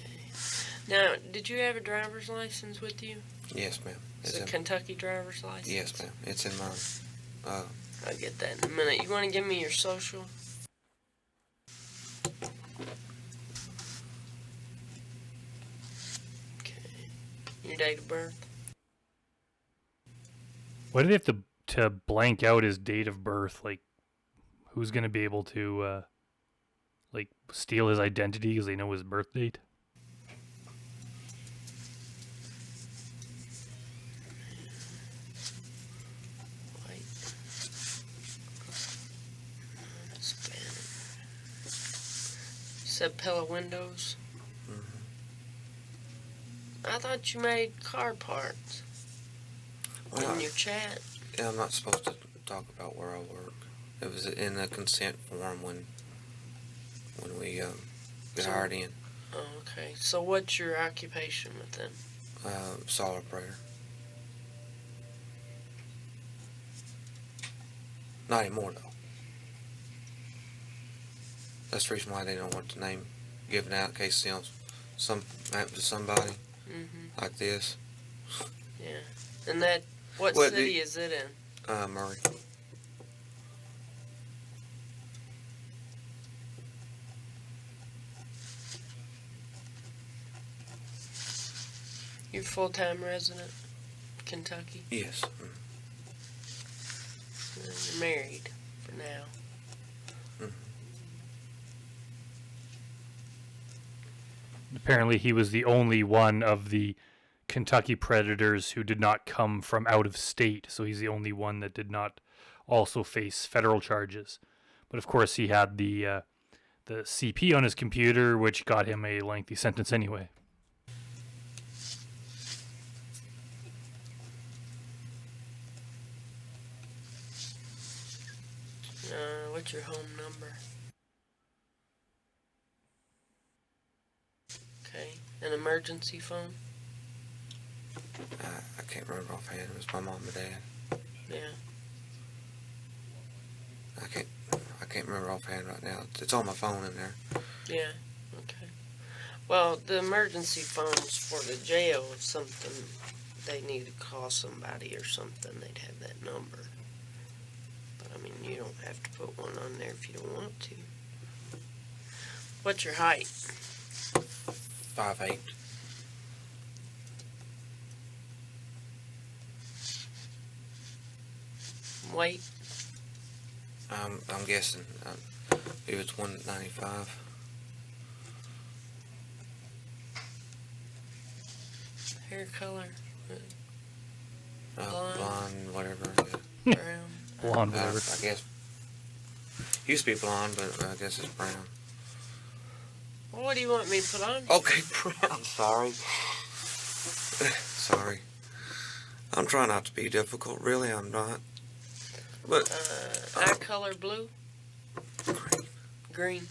Now, did you have a driver's license with you? Yes, ma'am. It's a Kentucky driver's license? Yes, ma'am. It's in mine. I'll get that in a minute. You want to give me your social? Okay. Your date of birth? Why do they have to blank out his date of birth? Like, who's going to be able to, steal his identity because they know his birth date? Said Pella Windows. Mm-hmm. I thought you made car parts. In your chat. Yeah, I'm not supposed to talk about where I work. It was in the consent form when we got hired in. Oh, okay. So what's your occupation with them? Saw operator. Not anymore though. That's the reason why they don't want the name given out in case some happen to somebody like this. Yeah. And what city is it in? Murray. You're a full-time resident, Kentucky? Yes. You're married for now. Apparently he was the only one of the Kentucky Predators who did not come from out of state, so he's the only one that did not also face federal charges. But of course he had the CP on his computer, which got him a lengthy sentence anyway. What's your home number? Okay. An emergency phone? I can't remember offhand. It was my mom and dad. Yeah. I can't remember offhand right now. It's on my phone in there. Yeah. Okay. Well, the emergency phones for the jail, if something they need to call somebody or something, they'd have that number. But I mean, you don't have to put one on there if you don't want to. What's your height? 5'8". Weight? I'm guessing if it's 195. Hair color? Blonde, whatever. Brown? Blonde, whatever. I guess. Used to be blonde, but I guess it's brown. Well, what do you want me to put on? Okay, brown. Sorry. Sorry. I'm trying not to be difficult. Really, I'm not. But eye color blue? green. Green.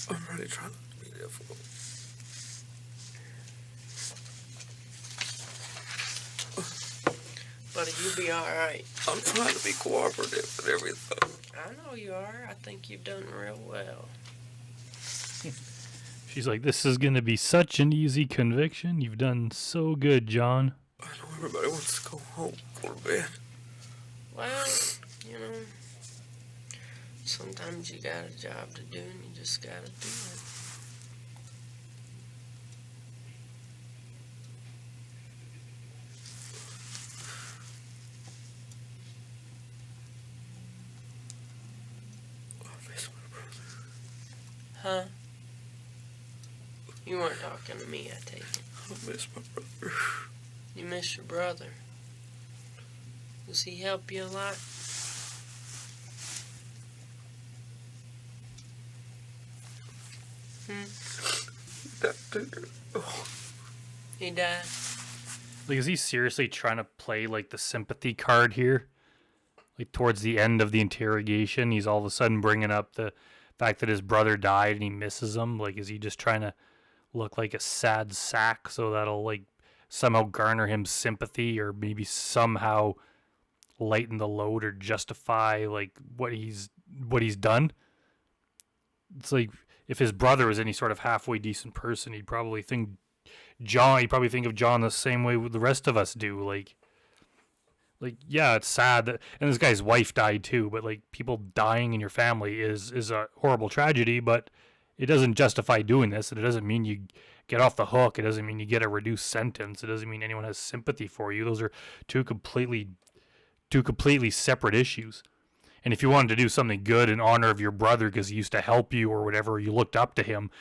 I'm really trying not to be difficult. Buddy, you'll be alright. I'm trying to be cooperative and everything. I know you are. I think you've done real well. She's like, this is going to be such an easy conviction. You've done so good, John. I know everybody wants to go home, go to bed. Well, you know, sometimes you got a job to do and you just gotta do it. I miss my brother. Huh? You weren't talking to me, I take it. I miss my brother. You miss your brother. Does he help you a lot? That dude. Oh. He died? Like, is he seriously trying to play, like, the sympathy card here? Like, towards the end of the interrogation, he's all of a sudden bringing up the fact that his brother died and he misses him. Like, is he just trying to look like a sad sack so that'll, like, somehow garner him sympathy or maybe somehow lighten the load or justify, like, what he's done? It's like, if his brother was any sort of halfway decent person, he'd probably think of John the same way the rest of us do. Like, yeah, it's sad that, and this guy's wife died too, but, like, people dying in your family is a horrible tragedy, but it doesn't justify doing this, and it doesn't mean you get off the hook. It doesn't mean you get a reduced sentence. It doesn't mean anyone has sympathy for you. Those are two completely separate issues. And if you wanted to do something good in honor of your brother because he used to help you or whatever, you looked up to him,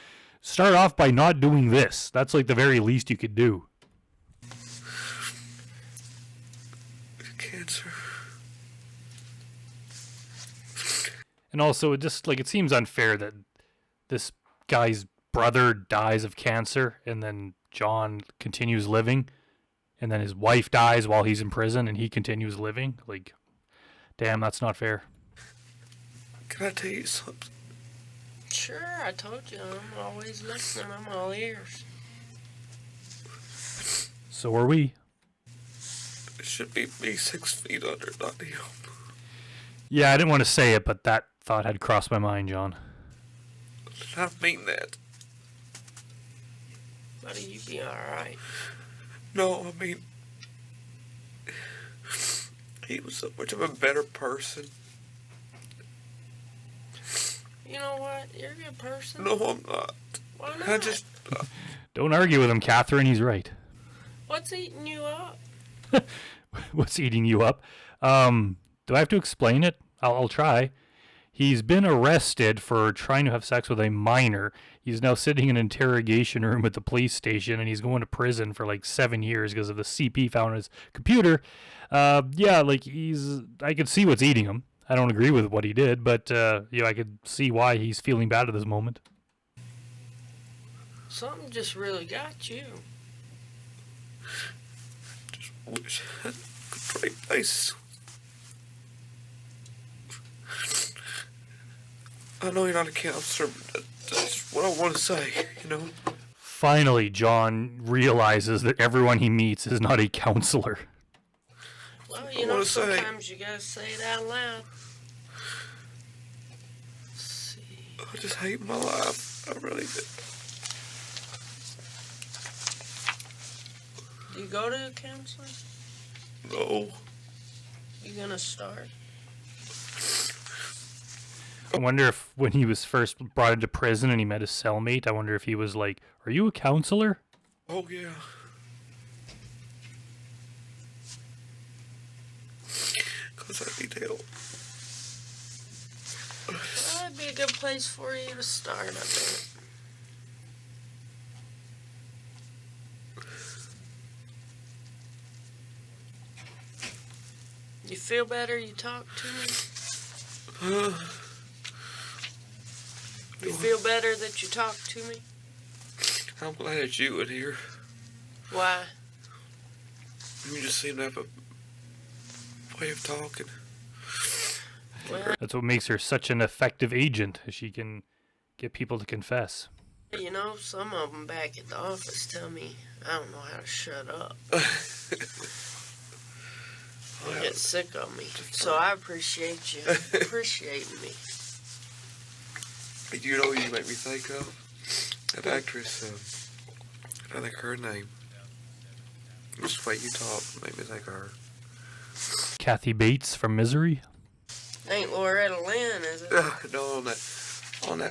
start off by not doing this. That's like the very least you could do. Cancer. And also, it seems unfair that this guy's brother dies of cancer and then John continues living, and then his wife dies while he's in prison and he continues living. Like, damn, that's not fair. Can I tell you something? Sure, I told you, I'm always listening. I'm all ears. So are we. It should be me 6 feet under, not him. Yeah, I didn't want to say it, but that thought had crossed my mind, John. I mean that. Buddy, you be alright. No, I mean, he was so much of a better person. You know what? You're a good person. No, I'm not. Why not? I just... Don't argue with him, Catherine. He's right. What's eating you up? What's eating you up? Do I have to explain it? I'll try. He's been arrested for trying to have sex with a minor. He's now sitting in an interrogation room at the police station, and he's going to prison for like 7 years because of the CP found on his computer. Yeah, like I could see what's eating him. I don't agree with what he did, but I could see why he's feeling bad at this moment. Something just really got you. Just wish I could trade places. I know you're not a counselor, but that's what I want to say, you know? Finally, John realizes that everyone he meets is not a counselor. Well, you know, sometimes you gotta say it out loud. Let's see. I just hate my life. I really do. Do you go to a counselor? No. You gonna start? I wonder if when he was first brought into prison and he met his cellmate, I wonder if he was like, "Are you a counselor?" Oh, yeah. Because I need help. Well, that'd be a good place for you to start, I bet. You feel better? You talk to me? You feel better that you talk to me? I'm glad you were here. Why? You just seem to have a way of talking. Well, That's what makes her such an effective agent. She can get people to confess. you know, some of them back at the office tell me I don't know how to shut up. They get sick of me. So I appreciate you appreciating me. You know what you make me think of? That actress, I think her name. Just the way you talk made me think of her. Kathy Bates from Misery. Ain't Loretta Lynn, is it? No, on that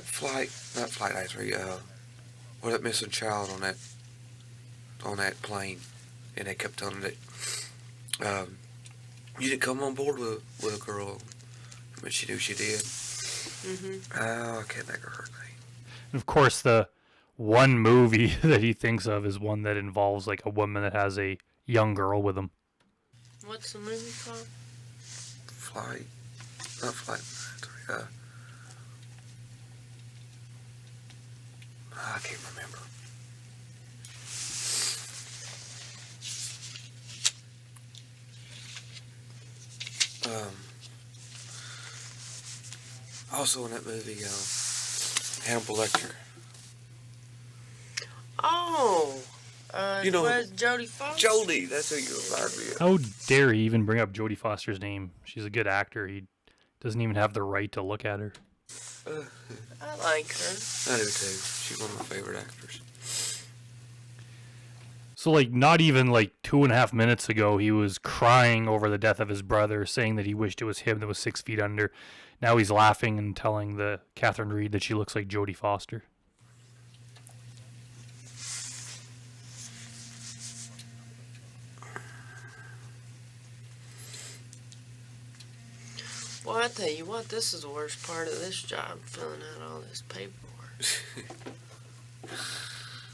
flight, not flight I-3, or that missing child on that plane, and they kept telling it, you didn't come on board with a girl, but she knew she did. Oh, I can't think of her name. And of course, the one movie that he thinks of is one that involves like a woman that has a young girl with him. What's the movie called? Flight. Not Flight. I can't remember. Also in that movie, Hannibal Lecter. Oh, You know- was Jodie Foster? Jodie, that's who you remind me of. How dare he even bring up Jodie Foster's name? She's a good actor. He doesn't even have the right to look at her. I like her. I do too. She's one of my favorite actors. So, like, not even like 2.5 minutes ago, he was crying over the death of his brother, saying that he wished it was him that was 6 feet under. Now he's laughing and telling the Catherine Reed that she looks like Jodie Foster. Well, I tell you what, this is the worst part of this job, filling out all this paperwork.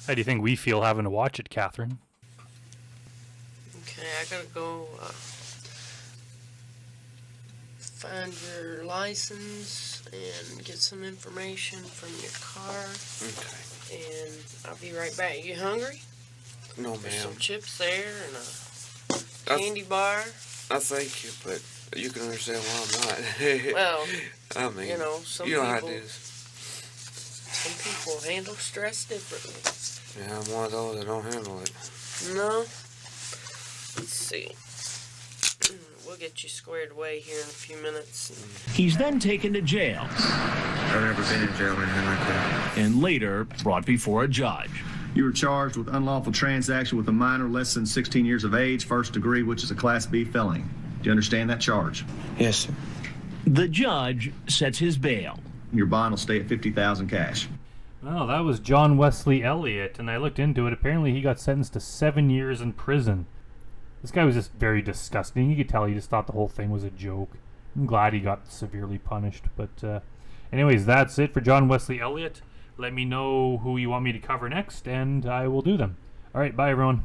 How do you think we feel having to watch it, Catherine? Okay, I gotta go find your license and get some information from your car. Okay. And I'll be right back. You hungry? No, There's ma'am. some chips there and a candy bar. I thank you, but you can understand why I'm not. Well, I mean, you know, some you know how it people- is. Some people handle stress differently. Yeah, I'm one of those that don't handle it. No? Let's see. We'll get you squared away here in a few minutes. He's then taken to jail I've never been in jail or anything like that. and later brought before a judge. You were charged with unlawful transaction with a minor less than 16 years of age, first degree, which is a Class B felony. Do you understand that charge? Yes, sir. The judge sets his bail. Your bond will stay at $50,000 cash. Oh, that was John Wesley Elliott, and I looked into it. Apparently he got sentenced to 7 years in prison. This guy was just very disgusting. You could tell he just thought the whole thing was a joke. I'm glad he got severely punished. But anyways, that's it for John Wesley Elliott. Let me know who you want me to cover next, and I will do them. All right, bye, everyone.